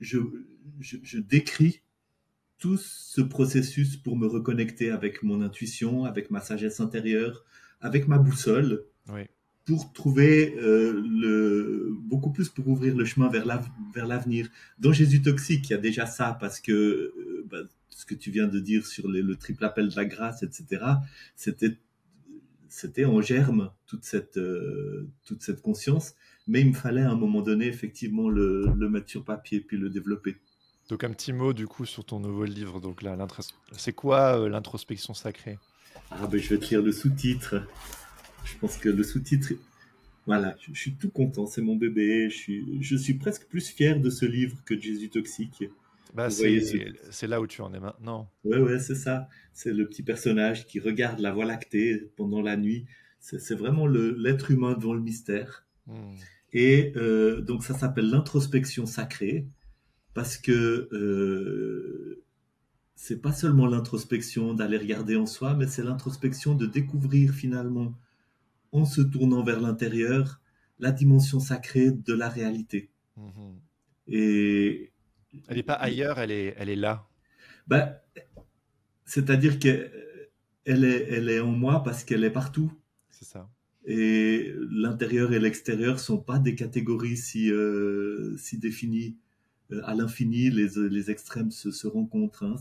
je décris tout ce processus pour me reconnecter avec mon intuition, avec ma sagesse intérieure, avec ma boussole, pour trouver beaucoup plus pour ouvrir le chemin vers l'avenir. Dans Jésus toxique, il y a déjà ça, parce que ce que tu viens de dire sur le triple appel de la grâce, etc., c'était en germe toute cette conscience, mais il me fallait à un moment donné effectivement le mettre sur papier puis le développer. Donc un petit mot du coup sur ton nouveau livre. Donc là, c'est quoi l'introspection sacrée? Je vais te lire le sous-titre. Je pense que le sous-titre, voilà, je suis tout content, c'est mon bébé. Je suis presque plus fier de ce livre que de Jésus toxique. C'est là où tu en es maintenant. Ouais, c'est ça. C'est le petit personnage qui regarde la Voie lactée pendant la nuit. C'est vraiment l'être humain devant le mystère. Et donc ça s'appelle l'introspection sacrée, parce que c'est pas seulement l'introspection d'aller regarder en soi, mais c'est l'introspection de découvrir finalement, en se tournant vers l'intérieur, la dimension sacrée de la réalité. Et elle n'est pas ailleurs, elle est là. C'est-à-dire qu'elle est en moi parce qu'elle est partout. C'est ça. Et l'intérieur et l'extérieur sont pas des catégories si définies à l'infini. Les extrêmes se rencontrent. Hein.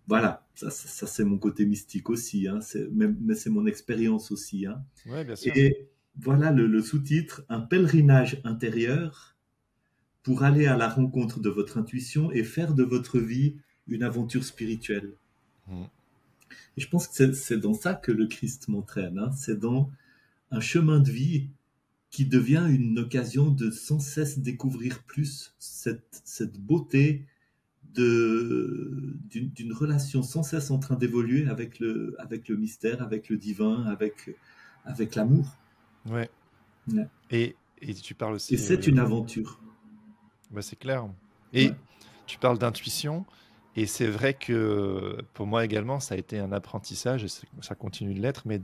Voilà, ça c'est mon côté mystique aussi. Hein. Mais c'est mon expérience aussi. Hein. Ouais, bien sûr. Et voilà le sous-titre: un pèlerinage intérieur pour aller à la rencontre de votre intuition et faire de votre vie une aventure spirituelle. Et je pense que c'est dans ça que le Christ m'entraîne. Hein. C'est dans un chemin de vie qui devient une occasion de sans cesse découvrir plus cette beauté d'une relation sans cesse en train d'évoluer avec le mystère, avec le divin, avec l'amour. Ouais. Et tu parles aussi... Et c'est une aventure. C'est clair. Et tu parles d'intuition, et c'est vrai que pour moi également, ça a été un apprentissage, et ça continue de l'être, mais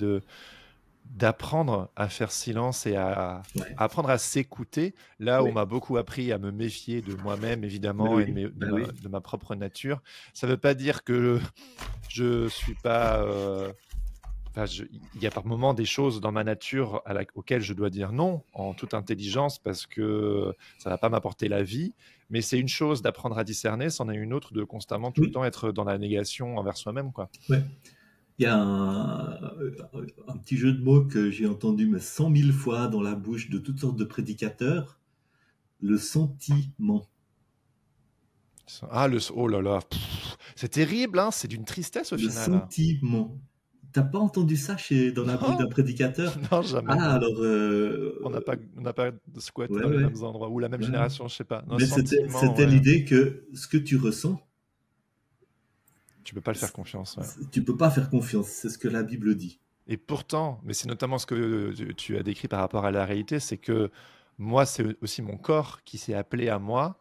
d'apprendre à faire silence et à apprendre à s'écouter, là où on m'a beaucoup appris à me méfier de moi-même, évidemment, et de ma propre nature. Ça ne veut pas dire que je suis pas... il y a par moments des choses dans ma nature auxquelles je dois dire non en toute intelligence parce que ça ne va pas m'apporter la vie, mais c'est une chose d'apprendre à discerner, c'en est une autre de constamment tout le temps être dans la négation envers soi-même, quoi. Ouais. Il y a un petit jeu de mots que j'ai entendu 100 000 fois dans la bouche de toutes sortes de prédicateurs: le sentiment. Oh là là, c'est terrible, hein, c'est d'une tristesse au final. Le sentiment. T'as pas entendu ça dans la bouche d'un prédicateur? Non, jamais. Ah, alors... On n'a pas squatté dans les mêmes endroits, ou la même génération, je sais pas. Mais c'était l'idée que ce que tu ressens... Tu peux pas le faire confiance. Tu peux pas faire confiance, c'est ce que la Bible dit. Et pourtant, mais c'est notamment ce que tu as décrit par rapport à la réalité, c'est que moi, c'est aussi mon corps qui s'est appelé à moi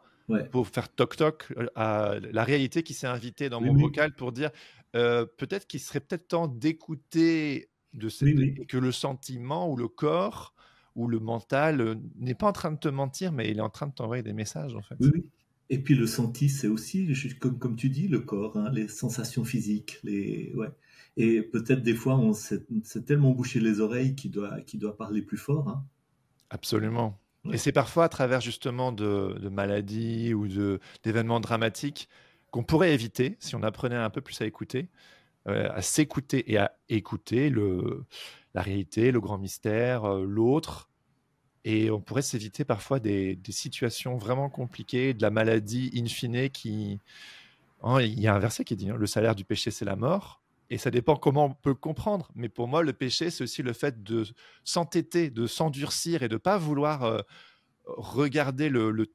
pour faire toc-toc à la réalité qui s'est invitée dans mon vocal pour dire peut-être qu'il serait peut-être temps d'écouter et que le sentiment ou le corps où le mental n'est pas en train de te mentir, mais il est en train de t'envoyer des messages, en fait. Oui, oui. Et puis le senti, c'est aussi, comme tu dis, le corps, hein, les sensations physiques. Ouais. Et peut-être des fois, on s'est tellement bouché les oreilles qu'il doit parler plus fort. Hein. Absolument. Ouais. Et c'est parfois à travers justement de maladies ou d'événements dramatiques qu'on pourrait éviter si on apprenait un peu plus à s'écouter et à écouter la réalité, le grand mystère, l'autre. Et on pourrait s'éviter parfois des situations vraiment compliquées, de la maladie in fine qui... Hein, il y a un verset qui dit, hein, le salaire du péché, c'est la mort. Et ça dépend comment on peut le comprendre. Mais pour moi, le péché, c'est aussi le fait de s'entêter, de s'endurcir et de ne pas vouloir regarder le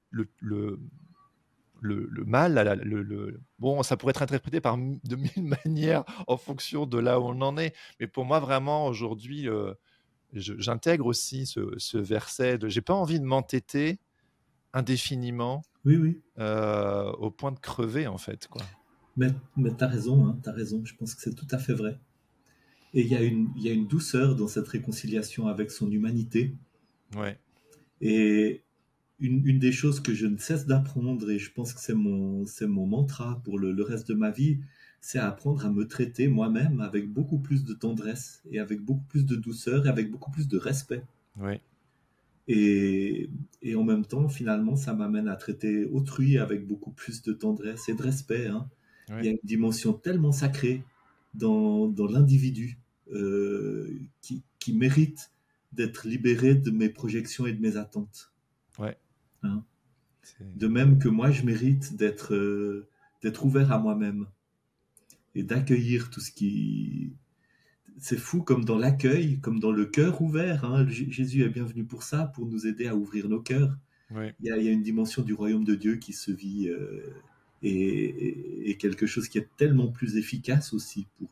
mal. Bon, ça pourrait être interprété de mille manières en fonction de là où on en est. Mais pour moi, vraiment, aujourd'hui, j'intègre aussi ce verset de « j'ai pas envie de m'entêter indéfiniment oui, oui. Au point de crever, en fait, quoi. Mais tu as raison, hein, t'as raison. Je pense que c'est tout à fait vrai. Et il y a une douceur dans cette réconciliation avec son humanité. Ouais. Et une des choses que je ne cesse d'apprendre, et je pense que c'est mon mantra pour le reste de ma vie, c'est apprendre à me traiter moi-même avec beaucoup plus de tendresse et avec beaucoup plus de douceur et avec beaucoup plus de respect. Ouais. Et en même temps, finalement, ça m'amène à traiter autrui avec beaucoup plus de tendresse et de respect. Hein. Ouais. Il y a une dimension tellement sacrée dans l'individu qui mérite d'être libéré de mes projections et de mes attentes. Ouais. Hein. De même que moi, je mérite d'être ouvert à moi-même et d'accueillir tout ce qui... C'est fou, comme dans l'accueil, comme dans le cœur ouvert. Hein. Jésus est bien venu pour ça, pour nous aider à ouvrir nos cœurs. Ouais. Il y a une dimension du royaume de Dieu qui se vit et quelque chose qui est tellement plus efficace aussi pour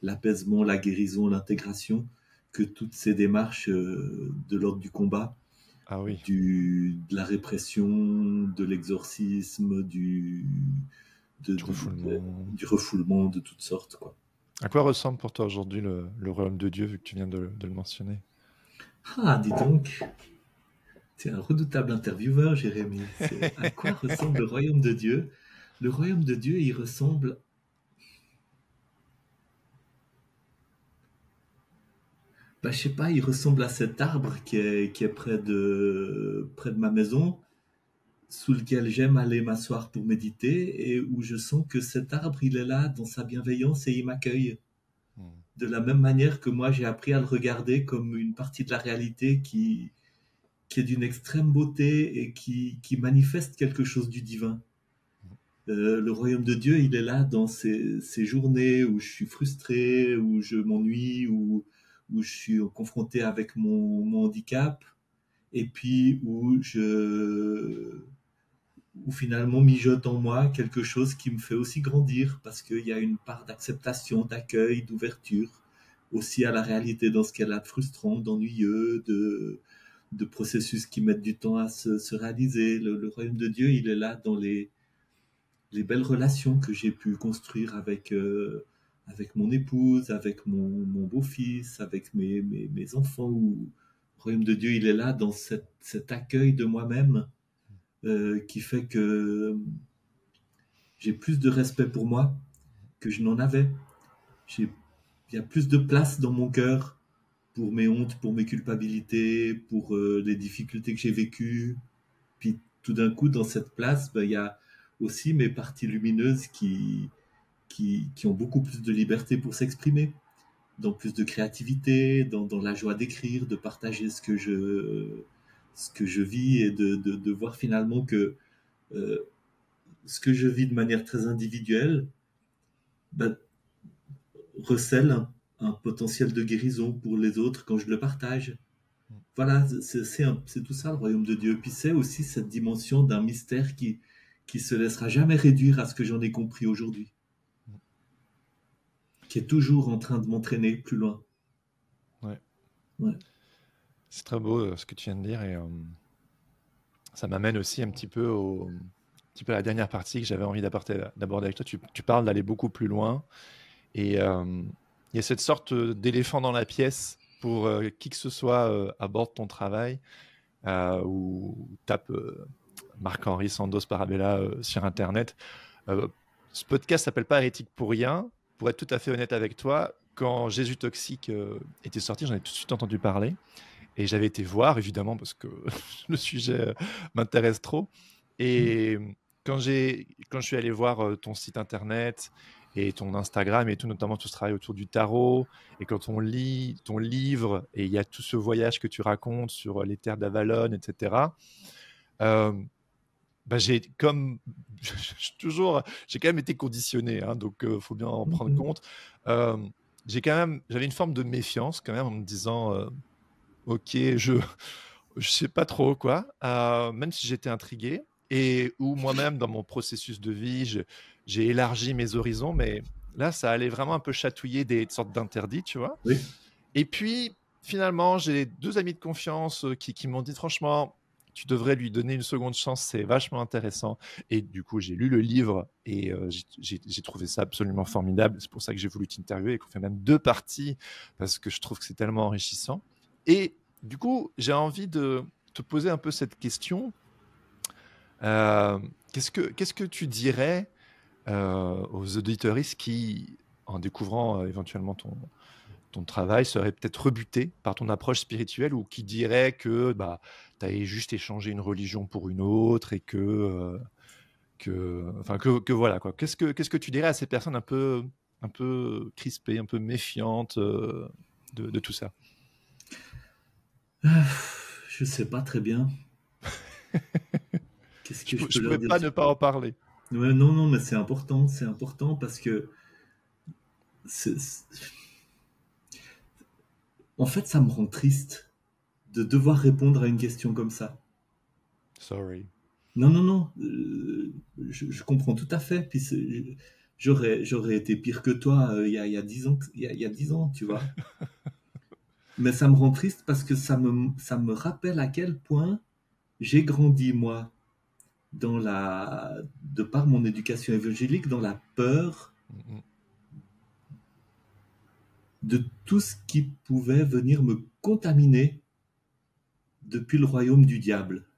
l'apaisement, la guérison, l'intégration, que toutes ces démarches de l'ordre du combat. Ah oui. De la répression, de l'exorcisme, du refoulement de toutes sortes, quoi. À quoi ressemble pour toi aujourd'hui le royaume de Dieu, vu que tu viens de le mentionner? Ah, dis donc, tu es un redoutable intervieweur, Jérémy. À quoi ressemble le royaume de Dieu? Le royaume de Dieu, il ressemble... je sais pas, il ressemble à cet arbre qui est près de ma maison, sous lequel j'aime aller m'asseoir pour méditer, et où je sens que cet arbre, il est là dans sa bienveillance et il m'accueille. De la même manière que moi, j'ai appris à le regarder comme une partie de la réalité qui est d'une extrême beauté et qui manifeste quelque chose du divin. Le royaume de Dieu, il est là dans ces journées où je suis frustré, où je m'ennuie, où je suis confronté avec mon handicap, et puis où finalement mijote en moi quelque chose qui me fait aussi grandir, parce qu'il y a une part d'acceptation, d'accueil, d'ouverture, aussi à la réalité dans ce qu'elle a de frustrant, d'ennuyeux, de processus qui mettent du temps à se réaliser. Le royaume de Dieu, il est là dans les belles relations que j'ai pu construire avec mon épouse, avec mon beau-fils, avec mes enfants. Le royaume de Dieu, il est là dans cet accueil de moi-même qui fait que j'ai plus de respect pour moi que je n'en avais. Il y a plus de place dans mon cœur pour mes hontes, pour mes culpabilités, pour les difficultés que j'ai vécues. Puis tout d'un coup, dans cette place, il y a aussi mes parties lumineuses qui ont beaucoup plus de liberté pour s'exprimer, dans plus de créativité, dans la joie d'écrire, de partager ce que je vis et de voir finalement que ce que je vis de manière très individuelle recèle un potentiel de guérison pour les autres quand je le partage. Voilà, c'est tout ça le royaume de Dieu. Puis c'est aussi cette dimension d'un mystère qui se laissera jamais réduire à ce que j'en ai compris aujourd'hui, qui est toujours en train de m'entraîner plus loin. Ouais. C'est très beau ce que tu viens de dire, et ça m'amène aussi un petit peu à la dernière partie que j'avais envie d'aborder avec toi. Tu parles d'aller beaucoup plus loin, et il y a cette sorte d'éléphant dans la pièce pour qui que ce soit à bord de ton travail, ou tape Marc-Henri Sandos Parabella sur Internet. Ce podcast s'appelle pas Hérétique pour rien. Pour être tout à fait honnête avec toi, quand Jésus Toxique était sorti, j'en ai tout de suite entendu parler. Et j'avais été voir, évidemment, parce que le sujet m'intéresse trop. Et quand je suis allé voir ton site internet et ton Instagram et tout, notamment tout ce travail autour du tarot, et quand on lit ton livre, et il y a tout ce voyage que tu racontes sur les terres d'Avalon, etc., j'ai comme j'ai quand même été conditionné, hein, donc faut bien en prendre compte. J'avais une forme de méfiance quand même en me disant ok, je sais pas trop quoi, même si j'étais intrigué, et où moi-même dans mon processus de vie j'ai élargi mes horizons, mais là ça allait vraiment un peu chatouiller des sortes d'interdits, tu vois. Oui. Et puis finalement j'ai 2 amis de confiance qui m'ont dit franchement tu devrais lui donner une seconde chance, c'est vachement intéressant. Et du coup, j'ai lu le livre et j'ai trouvé ça absolument formidable. C'est pour ça que j'ai voulu t'interviewer et qu'on fait même 2 parties, parce que je trouve que c'est tellement enrichissant. Et du coup, j'ai envie de te poser un peu cette question. Qu'est-ce que tu dirais aux auditeuristes qui, en découvrant éventuellement ton travail, serait peut-être rebuté par ton approche spirituelle, ou qui dirait que tu as juste échangé une religion pour une autre et que voilà quoi. Qu'est-ce que tu dirais à ces personnes un peu crispées, un peu méfiantes de tout ça? Je sais pas très bien. Qu'est-ce que je peux je leur pouvais dire? pas ne pas en parler. Ouais, non, mais c'est important parce que en fait, ça me rend triste de devoir répondre à une question comme ça. Sorry. Non, je comprends tout à fait. Puis j'aurais été pire que toi il y a 10 ans, il y a 10 ans, tu vois. Mais ça me rend triste parce que ça me rappelle à quel point j'ai grandi, moi, de par mon éducation évangélique, dans la peur de tout ce qui pouvait venir me contaminer depuis le royaume du diable.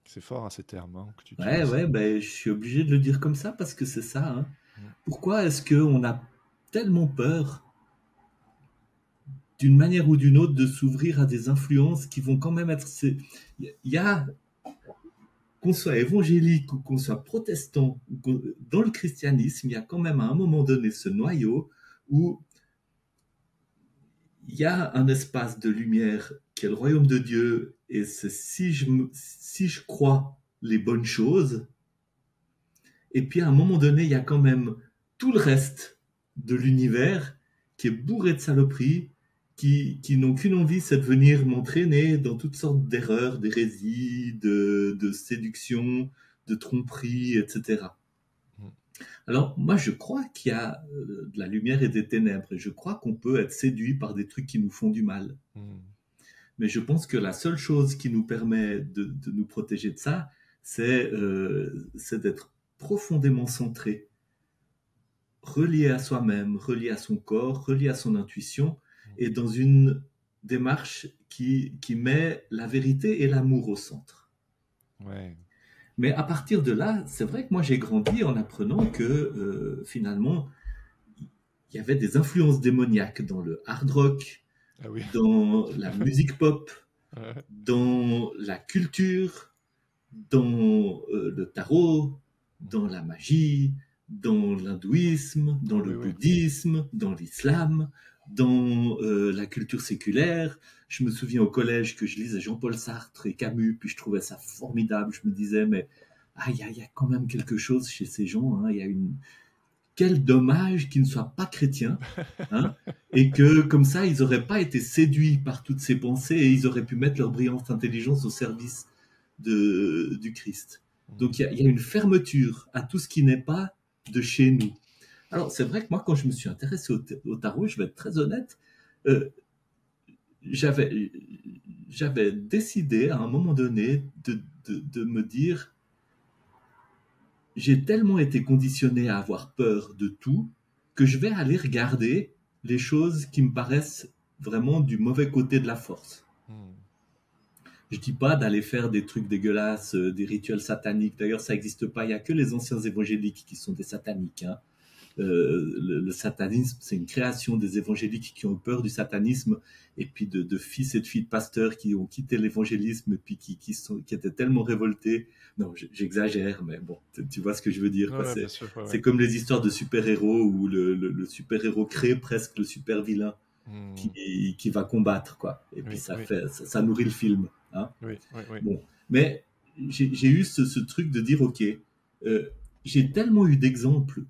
C'est fort, hein, ces termes que tu Ouais, utilises. je suis obligé de le dire comme ça parce que c'est ça. Hein. Pourquoi est-ce qu'on a tellement peur, d'une manière ou d'une autre, de s'ouvrir à des influences qui vont quand même être... Il y a, qu'on soit évangélique ou qu'on soit protestant, dans le christianisme, il y a quand même à un moment donné ce noyau où il y a un espace de lumière qui est le royaume de Dieu, et c'est si je crois les bonnes choses, et puis à un moment donné, il y a quand même tout le reste de l'univers qui est bourré de saloperies, qui n'ont qu'une envie, c'est de venir m'entraîner dans toutes sortes d'erreurs, d'hérésies, de séduction, de tromperies, etc. Alors, moi, je crois qu'il y a de la lumière et des ténèbres, et je crois qu'on peut être séduit par des trucs qui nous font du mal. Mais je pense que la seule chose qui nous permet de nous protéger de ça, c'est d'être profondément centré, relié à soi-même, relié à son corps, relié à son intuition, et dans une démarche qui met la vérité et l'amour au centre. Ouais. Mais à partir de là, c'est vrai que moi j'ai grandi en apprenant que finalement, il y avait des influences démoniaques dans le hard rock, dans la musique pop, dans la culture, dans le tarot, dans la magie, dans l'hindouisme, dans le bouddhisme, dans l'islam, dans la culture séculaire. Je me souviens au collège que je lisais Jean-Paul Sartre et Camus, puis je trouvais ça formidable. Je me disais, mais il y a quand même quelque chose chez ces gens. Hein. Quel dommage qu'ils ne soient pas chrétiens, hein, et que comme ça, ils n'auraient pas été séduits par toutes ces pensées et ils auraient pu mettre leur brillante intelligence au service du Christ. Donc il y a une fermeture à tout ce qui n'est pas de chez nous. Alors c'est vrai que moi, quand je me suis intéressé au tarot, je vais être très honnête, j'avais décidé à un moment donné de me dire, j'ai tellement été conditionné à avoir peur de tout que je vais aller regarder les choses qui me paraissent vraiment du mauvais côté de la force. Je dis pas d'aller faire des trucs dégueulasses, des rituels sataniques. D'ailleurs, ça n'existe pas. Il n'y a que les anciens évangéliques qui sont des sataniques. Hein. Le satanisme, c'est une création des évangéliques qui ont peur du satanisme et puis de fils et de filles de pasteurs qui ont quitté l'évangélisme et puis qui étaient tellement révoltés. Non, j'exagère, mais bon, tu vois ce que je veux dire. Quoi. Bien sûr, c'est comme les histoires de super-héros où le super-héros crée presque le super-vilain qui va combattre, quoi. Et puis ça nourrit le film. Hein. Bon, mais j'ai eu ce truc de dire, ok, j'ai tellement eu d'exemples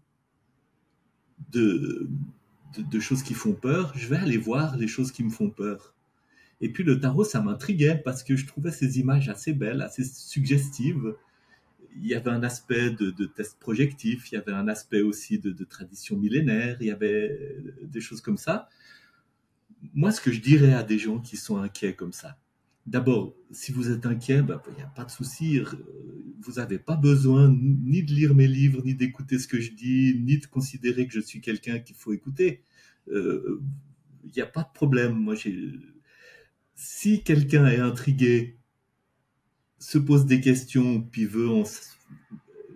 de choses qui font peur, je vais aller voir les choses qui me font peur. Et puis le tarot, ça m'intriguait parce que je trouvais ces images assez belles, assez suggestives. Il y avait un aspect de test projectif, il y avait un aspect aussi de tradition millénaire, il y avait des choses comme ça. Moi, ce que je dirais à des gens qui sont inquiets comme ça, d'abord, si vous êtes inquiet, il n'y a pas de souci. Vous n'avez pas besoin ni de lire mes livres, ni d'écouter ce que je dis, ni de considérer que je suis quelqu'un qu'il faut écouter. Il n'y a pas de problème. Moi, si quelqu'un est intrigué, se pose des questions, puis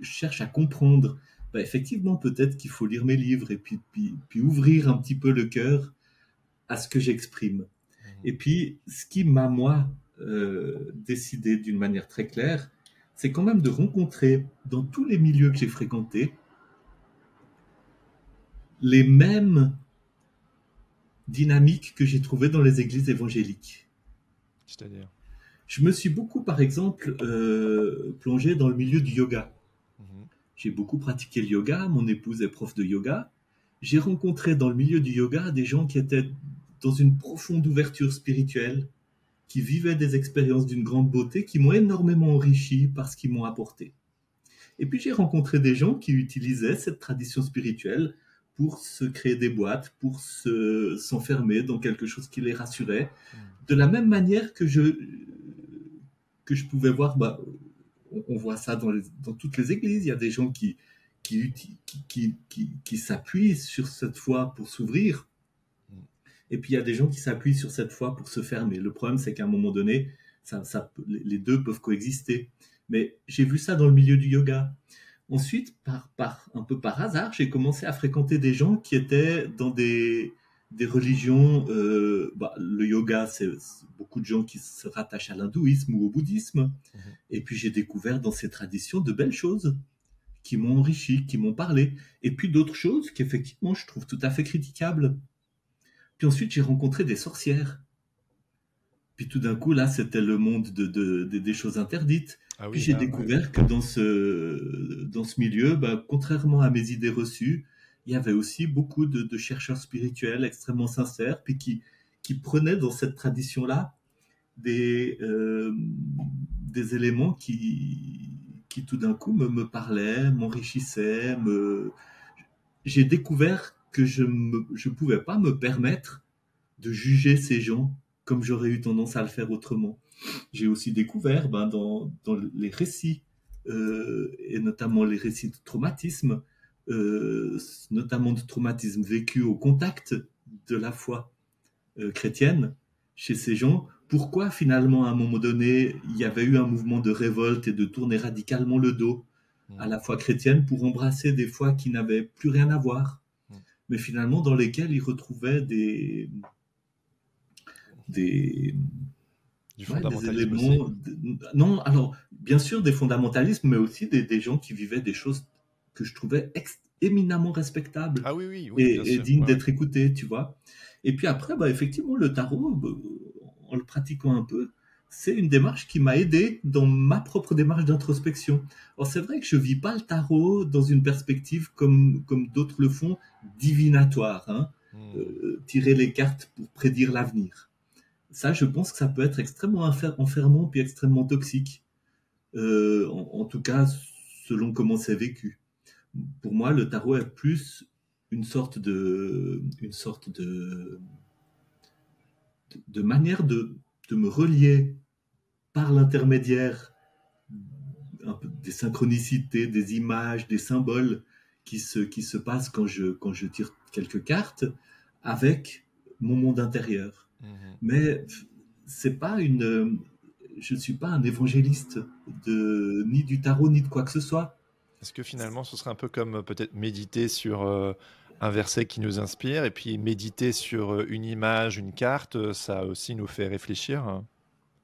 cherche à comprendre, effectivement, peut-être qu'il faut lire mes livres et puis ouvrir un petit peu le cœur à ce que j'exprime. Et puis, ce qui m'a, moi, décidé d'une manière très claire, c'est quand même de rencontrer, dans tous les milieux que j'ai fréquentés, les mêmes dynamiques que j'ai trouvées dans les églises évangéliques. C'est-à-dire ? Je me suis beaucoup, par exemple, plongé dans le milieu du yoga. J'ai beaucoup pratiqué le yoga, mon épouse est prof de yoga. J'ai rencontré dans le milieu du yoga des gens qui étaient dans une profonde ouverture spirituelle, qui vivaient des expériences d'une grande beauté, qui m'ont énormément enrichi par ce qu'ils m'ont apporté. Et puis j'ai rencontré des gens qui utilisaient cette tradition spirituelle pour se créer des boîtes, pour s'enfermer dans quelque chose qui les rassurait. De la même manière que je pouvais voir, on voit ça dans toutes les églises, il y a des gens qui s'appuient sur cette foi pour s'ouvrir. Et puis, il y a des gens qui s'appuient sur cette foi pour se fermer. Le problème, c'est qu'à un moment donné, les deux peuvent coexister. Mais j'ai vu ça dans le milieu du yoga. Ensuite, un peu par hasard, j'ai commencé à fréquenter des gens qui étaient dans des religions. Le yoga, c'est beaucoup de gens qui se rattachent à l'hindouisme ou au bouddhisme. Et puis, j'ai découvert dans ces traditions de belles choses qui m'ont enrichi, qui m'ont parlé. Et puis, d'autres choses qu'effectivement, je trouve tout à fait critiquables. Puis ensuite, j'ai rencontré des sorcières. Puis tout d'un coup, là, c'était le monde des choses interdites. Ah oui, puis j'ai découvert que dans ce milieu, contrairement à mes idées reçues, il y avait aussi beaucoup de chercheurs spirituels extrêmement sincères, puis qui prenaient dans cette tradition-là des éléments qui tout d'un coup me parlaient, m'enrichissaient. J'ai découvert que je ne pouvais pas me permettre de juger ces gens comme j'aurais eu tendance à le faire autrement. J'ai aussi découvert dans les récits, et notamment les récits de traumatisme, notamment de traumatisme vécu au contact de la foi chrétienne chez ces gens, pourquoi finalement à un moment donné il y avait eu un mouvement de révolte et de tourner radicalement le dos à la foi chrétienne pour embrasser des foi qui n'avaient plus rien à voir, mais finalement dans lesquelles ils retrouvaient des fondamentalisme éléments. Non, alors bien sûr des fondamentalismes, mais aussi des gens qui vivaient des choses que je trouvais éminemment respectables et dignes d'être écoutées, tu vois. Et puis après, effectivement, le tarot, en le pratiquant un peu, c'est une démarche qui m'a aidé dans ma propre démarche d'introspection. Alors c'est vrai que je vis pas le tarot dans une perspective comme d'autres le font, divinatoire, hein, tirer les cartes pour prédire l'avenir. Ça, je pense que ça peut être extrêmement enfermant puis extrêmement toxique, en tout cas selon comment c'est vécu. Pour moi, le tarot est plus une sorte de manière de me relier par l'intermédiaire un peu des synchronicités, des images, des symboles qui se passent quand je tire quelques cartes avec mon monde intérieur. Mais c'est pas je ne suis pas un évangéliste ni du tarot, ni de quoi que ce soit. Est-ce que finalement, ce serait un peu comme peut-être méditer sur un verset qui nous inspire, et puis méditer sur une image, une carte, ça aussi nous fait réfléchir?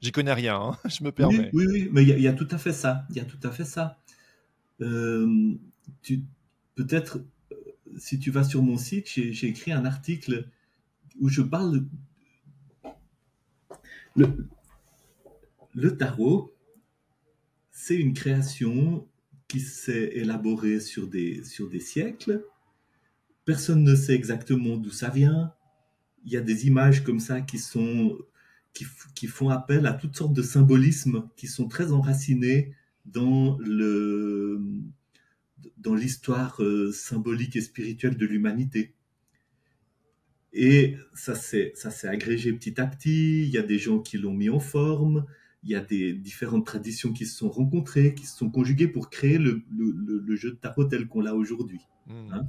J'y connais rien, hein, je me permets. Oui, mais il y a tout à fait ça. Il y a tout à fait ça. Peut-être, si tu vas sur mon site, j'ai écrit un article où je parle le tarot, c'est une création qui s'est élaborée sur des siècles. Personne ne sait exactement d'où ça vient. Il y a des images comme ça qui font appel à toutes sortes de symbolismes qui sont très enracinés dans l'histoire symbolique et spirituelle de l'humanité. Et ça s'est agrégé petit à petit. Il y a des gens qui l'ont mis en forme. Il y a des différentes traditions qui se sont rencontrées, qui se sont conjuguées pour créer le jeu de tarot tel qu'on l'a aujourd'hui. Hein.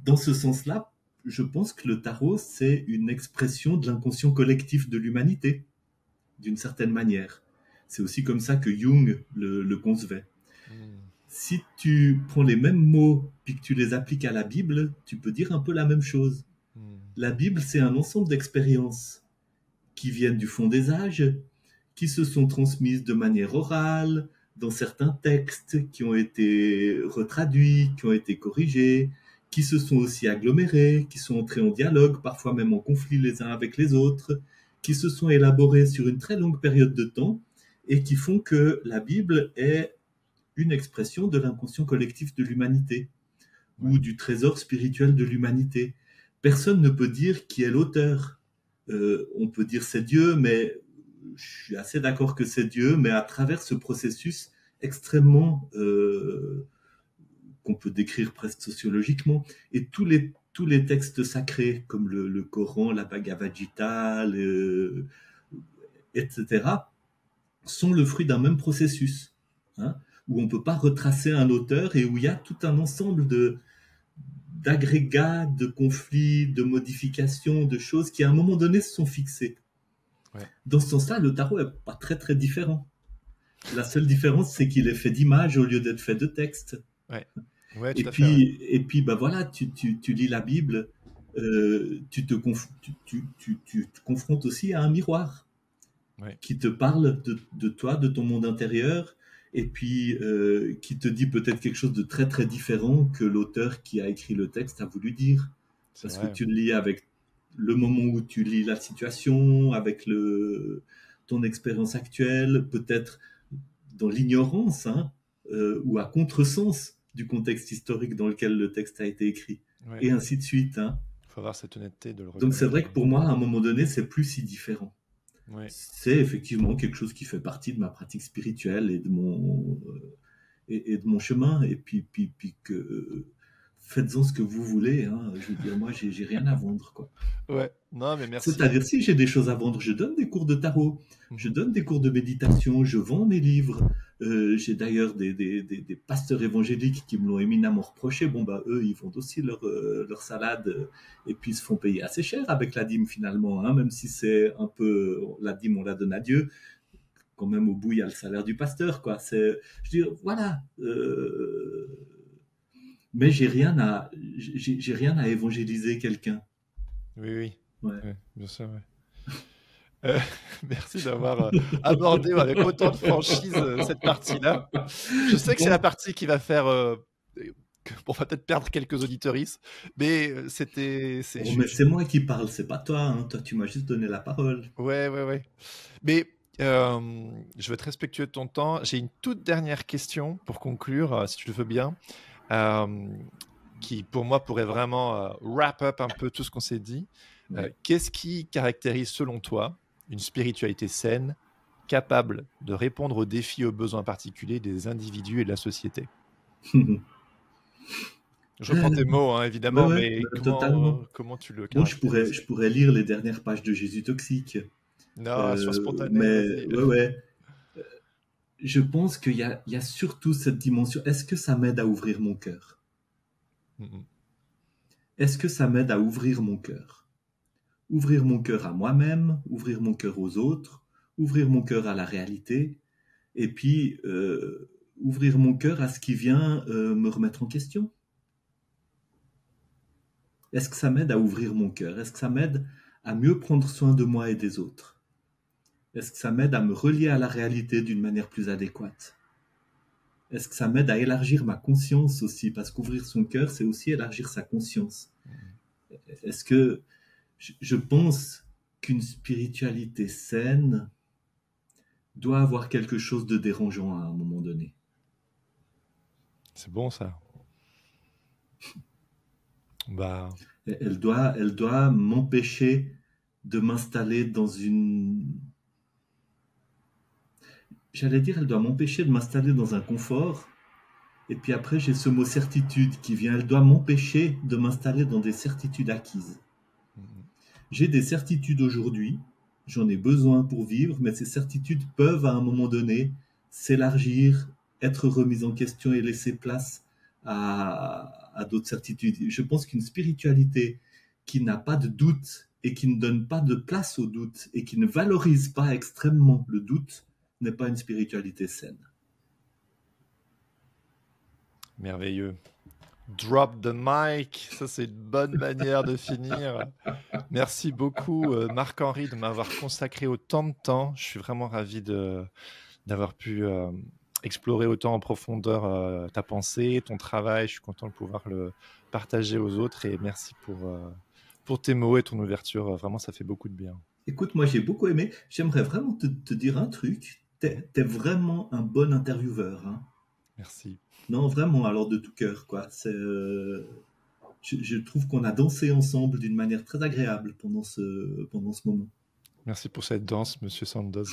Dans ce sens-là, je pense que le tarot, c'est une expression de l'inconscient collectif de l'humanité, d'une certaine manière. C'est aussi comme ça que Jung le concevait. Si tu prends les mêmes mots puis que tu les appliques à la Bible, tu peux dire un peu la même chose. La Bible, c'est un ensemble d'expériences qui viennent du fond des âges, qui se sont transmises de manière orale, dans certains textes qui ont été retraduits, qui ont été corrigés, qui se sont aussi agglomérés, qui sont entrés en dialogue, parfois même en conflit les uns avec les autres, qui se sont élaborés sur une très longue période de temps et qui font que la Bible est une expression de l'inconscient collectif de l'humanité ou du trésor spirituel de l'humanité. Personne ne peut dire qui est l'auteur. On peut dire c'est Dieu, mais je suis assez d'accord que c'est Dieu, mais à travers ce processus extrêmement qu'on peut décrire presque sociologiquement, et tous les textes sacrés, comme le Coran, la Bhagavad Gita, etc., sont le fruit d'un même processus, hein, où on ne peut pas retracer un auteur et où il y a tout un ensemble d'agrégats, de conflits, de modifications, de choses qui à un moment donné se sont fixées. Ouais. Dans ce sens-là, le tarot n'est pas très très différent. La seule différence, c'est qu'il est fait d'images au lieu d'être fait de textes. Ouais. Ouais, et puis bah voilà, tu lis la Bible, tu te confrontes aussi à un miroir qui te parle de toi, de ton monde intérieur, et puis qui te dit peut-être quelque chose de très très différent que l'auteur qui a écrit le texte a voulu dire. Parce que tu le lis avec le moment où tu lis la situation, avec ton expérience actuelle, peut-être dans l'ignorance, hein, ou à contresens du contexte historique dans lequel le texte a été écrit, et ainsi de suite. Hein. Il faut avoir cette honnêteté de le reconnaître. Donc c'est vrai que pour moi, à un moment donné, c'est plus si différent. Ouais. C'est effectivement quelque chose qui fait partie de ma pratique spirituelle et de mon chemin. Et puis que faites-en ce que vous voulez. Hein. Je veux dire, moi, j'ai rien à vendre, quoi. Ouais, non, mais merci. C'est-à-dire, si j'ai des choses à vendre, je donne des cours de tarot, je donne des cours de méditation, je vends mes livres. J'ai d'ailleurs des pasteurs évangéliques qui me l'ont éminemment reproché. Bon, bah, eux, ils vendent aussi leur salade et puis ils se font payer assez cher avec la dîme, finalement, hein, même si c'est un peu, la dîme, on la donne à Dieu. Quand même, au bout, il y a le salaire du pasteur, quoi. Je veux dire, voilà. Mais j'ai rien à évangéliser quelqu'un. Oui. Ouais, bien sûr, ouais. Merci d'avoir abordé avec autant de franchise cette partie-là. Je sais que c'est la partie qui va faire... on va peut-être perdre quelques auditeuristes, mais mais c'est moi qui parle, c'est pas toi. Hein. Toi, tu m'as juste donné la parole. Ouais. Mais je vais être respectueux de ton temps. J'ai une toute dernière question pour conclure, si tu le veux bien, qui, pour moi, pourrait vraiment wrap up un peu tout ce qu'on s'est dit. Qu'est-ce qui caractérise, selon toi, une spiritualité saine, capable de répondre aux défis et aux besoins particuliers des individus et de la société? Je reprends tes mots, hein, évidemment, mais comment tu le caractérises? Je pourrais lire les dernières pages de Jésus toxique. Non, sur spontané. Mais je pense qu'il y a surtout cette dimension. Est-ce que ça m'aide à ouvrir mon cœur? Est-ce que ça m'aide à ouvrir mon cœur? ouvrir mon cœur à moi-même, ouvrir mon cœur aux autres, ouvrir mon cœur à la réalité, et puis ouvrir mon cœur à ce qui vient me remettre en question. Est-ce que ça m'aide à ouvrir mon cœur? Est-ce que ça m'aide à mieux prendre soin de moi et des autres? Est-ce que ça m'aide à me relier à la réalité d'une manière plus adéquate? Est-ce que ça m'aide à élargir ma conscience aussi? Parce qu'ouvrir son cœur, c'est aussi élargir sa conscience. Est-ce que je pense qu'une spiritualité saine doit avoir quelque chose de dérangeant à un moment donné? C'est bon ça. Elle doit m'empêcher de m'installer dans une... J'allais dire, elle doit m'empêcher de m'installer dans un confort. Et puis après, j'ai ce mot certitude qui vient. Elle doit m'empêcher de m'installer dans des certitudes acquises. J'ai des certitudes aujourd'hui, j'en ai besoin pour vivre, mais ces certitudes peuvent à un moment donné s'élargir, être remises en question et laisser place à d'autres certitudes. Je pense qu'une spiritualité qui n'a pas de doute et qui ne donne pas de place au doute et qui ne valorise pas extrêmement le doute n'est pas une spiritualité saine. Merveilleux. Drop the mic, ça c'est une bonne manière de finir. Merci beaucoup Marc-Henri de m'avoir consacré autant de temps. Je suis vraiment ravi d'avoir pu explorer autant en profondeur ta pensée, ton travail. Je suis content de pouvoir le partager aux autres et merci pour tes mots et ton ouverture. Vraiment, ça fait beaucoup de bien. Écoute, moi j'ai beaucoup aimé. J'aimerais vraiment te dire un truc. T'es vraiment un bon intervieweur. Hein. Merci. Non, vraiment, alors de tout cœur, quoi. Je trouve qu'on a dansé ensemble d'une manière très agréable pendant ce moment. Merci pour cette danse, Monsieur Sandoz.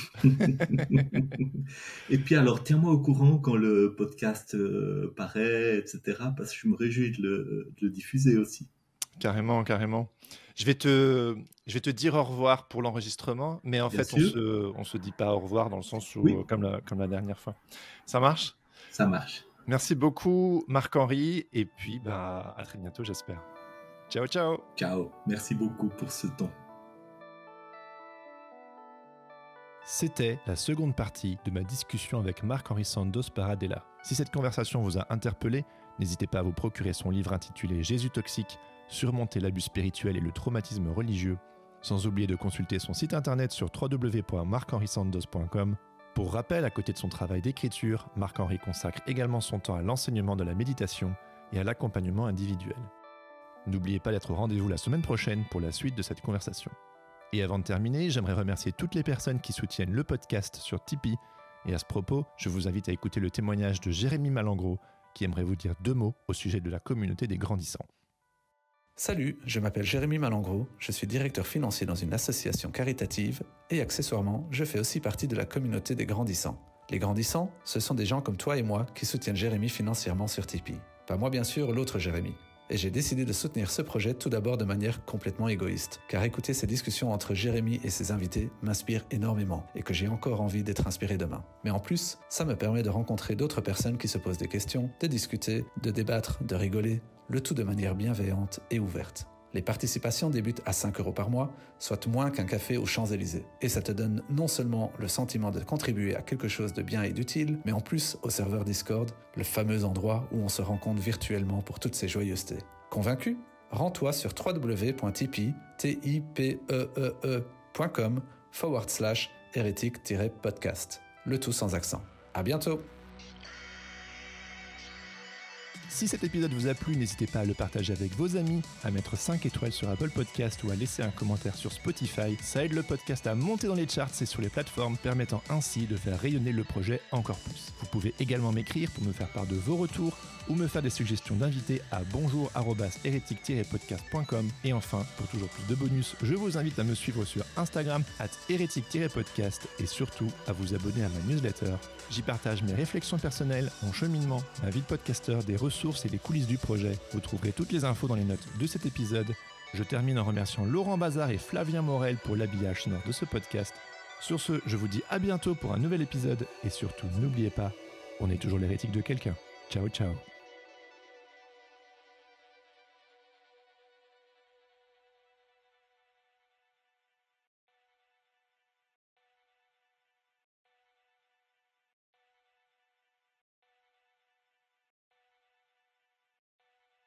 Et puis alors, tiens-moi au courant quand le podcast paraît, etc., parce que je me réjouis de le diffuser aussi. Carrément. Je vais te dire au revoir pour l'enregistrement, mais en fait, on se dit pas au revoir dans le sens où, oui. comme la dernière fois. Ça marche ? Ça marche. Merci beaucoup, Marc-Henri, et puis à très bientôt, j'espère. Ciao, ciao. Ciao. Merci beaucoup pour ce temps. C'était la seconde partie de ma discussion avec Marc-Henri Sandoz Paradella. Si cette conversation vous a interpellé, n'hésitez pas à vous procurer son livre intitulé « Jésus toxique, surmonter l'abus spirituel et le traumatisme religieux », sans oublier de consulter son site internet sur www.marchenrisandoz.com. Pour rappel, à côté de son travail d'écriture, Marc-Henri consacre également son temps à l'enseignement de la méditation et à l'accompagnement individuel. N'oubliez pas d'être au rendez-vous la semaine prochaine pour la suite de cette conversation. Et avant de terminer, j'aimerais remercier toutes les personnes qui soutiennent le podcast sur Tipeee. Et à ce propos, je vous invite à écouter le témoignage de Jérémy Malengros, qui aimerait vous dire 2 mots au sujet de la communauté des grandissants. Salut, je m'appelle Jérémy Malengros, je suis directeur financier dans une association caritative et accessoirement, je fais aussi partie de la communauté des grandissants. Les grandissants, ce sont des gens comme toi et moi qui soutiennent Jérémy financièrement sur Tipeee. Pas moi bien sûr, l'autre Jérémy. Et j'ai décidé de soutenir ce projet tout d'abord de manière complètement égoïste, car écouter ces discussions entre Jérémy et ses invités m'inspire énormément et que j'ai encore envie d'être inspiré demain. Mais en plus, ça me permet de rencontrer d'autres personnes qui se posent des questions, de discuter, de débattre, de rigoler, le tout de manière bienveillante et ouverte. Les participations débutent à 5 € par mois, soit moins qu'un café aux Champs-Élysées. Et ça te donne non seulement le sentiment de contribuer à quelque chose de bien et d'utile, mais en plus au serveur Discord, le fameux endroit où on se rencontre virtuellement pour toutes ces joyeusetés. Convaincu ? Rends-toi sur www.tipeee.com/hérétique-podcast. Le tout sans accent. À bientôt! Si cet épisode vous a plu, n'hésitez pas à le partager avec vos amis, à mettre 5 étoiles sur Apple Podcast ou à laisser un commentaire sur Spotify. Ça aide le podcast à monter dans les charts et sur les plateformes, permettant ainsi de faire rayonner le projet encore plus. Vous pouvez également m'écrire pour me faire part de vos retours ou me faire des suggestions d'invités à bonjour@hérétique-podcast.com. Et enfin, pour toujours plus de bonus, je vous invite à me suivre sur Instagram @hérétique-podcast et surtout à vous abonner à ma newsletter. J'y partage mes réflexions personnelles, mon cheminement, ma vie de podcasteur, des ressources et des coulisses du projet. Vous trouverez toutes les infos dans les notes de cet épisode. Je termine en remerciant Laurent Bazar et Flavien Morel pour l'habillage sonore de ce podcast. Sur ce, je vous dis à bientôt pour un nouvel épisode et surtout n'oubliez pas, on est toujours l'hérétique de quelqu'un. Ciao ciao.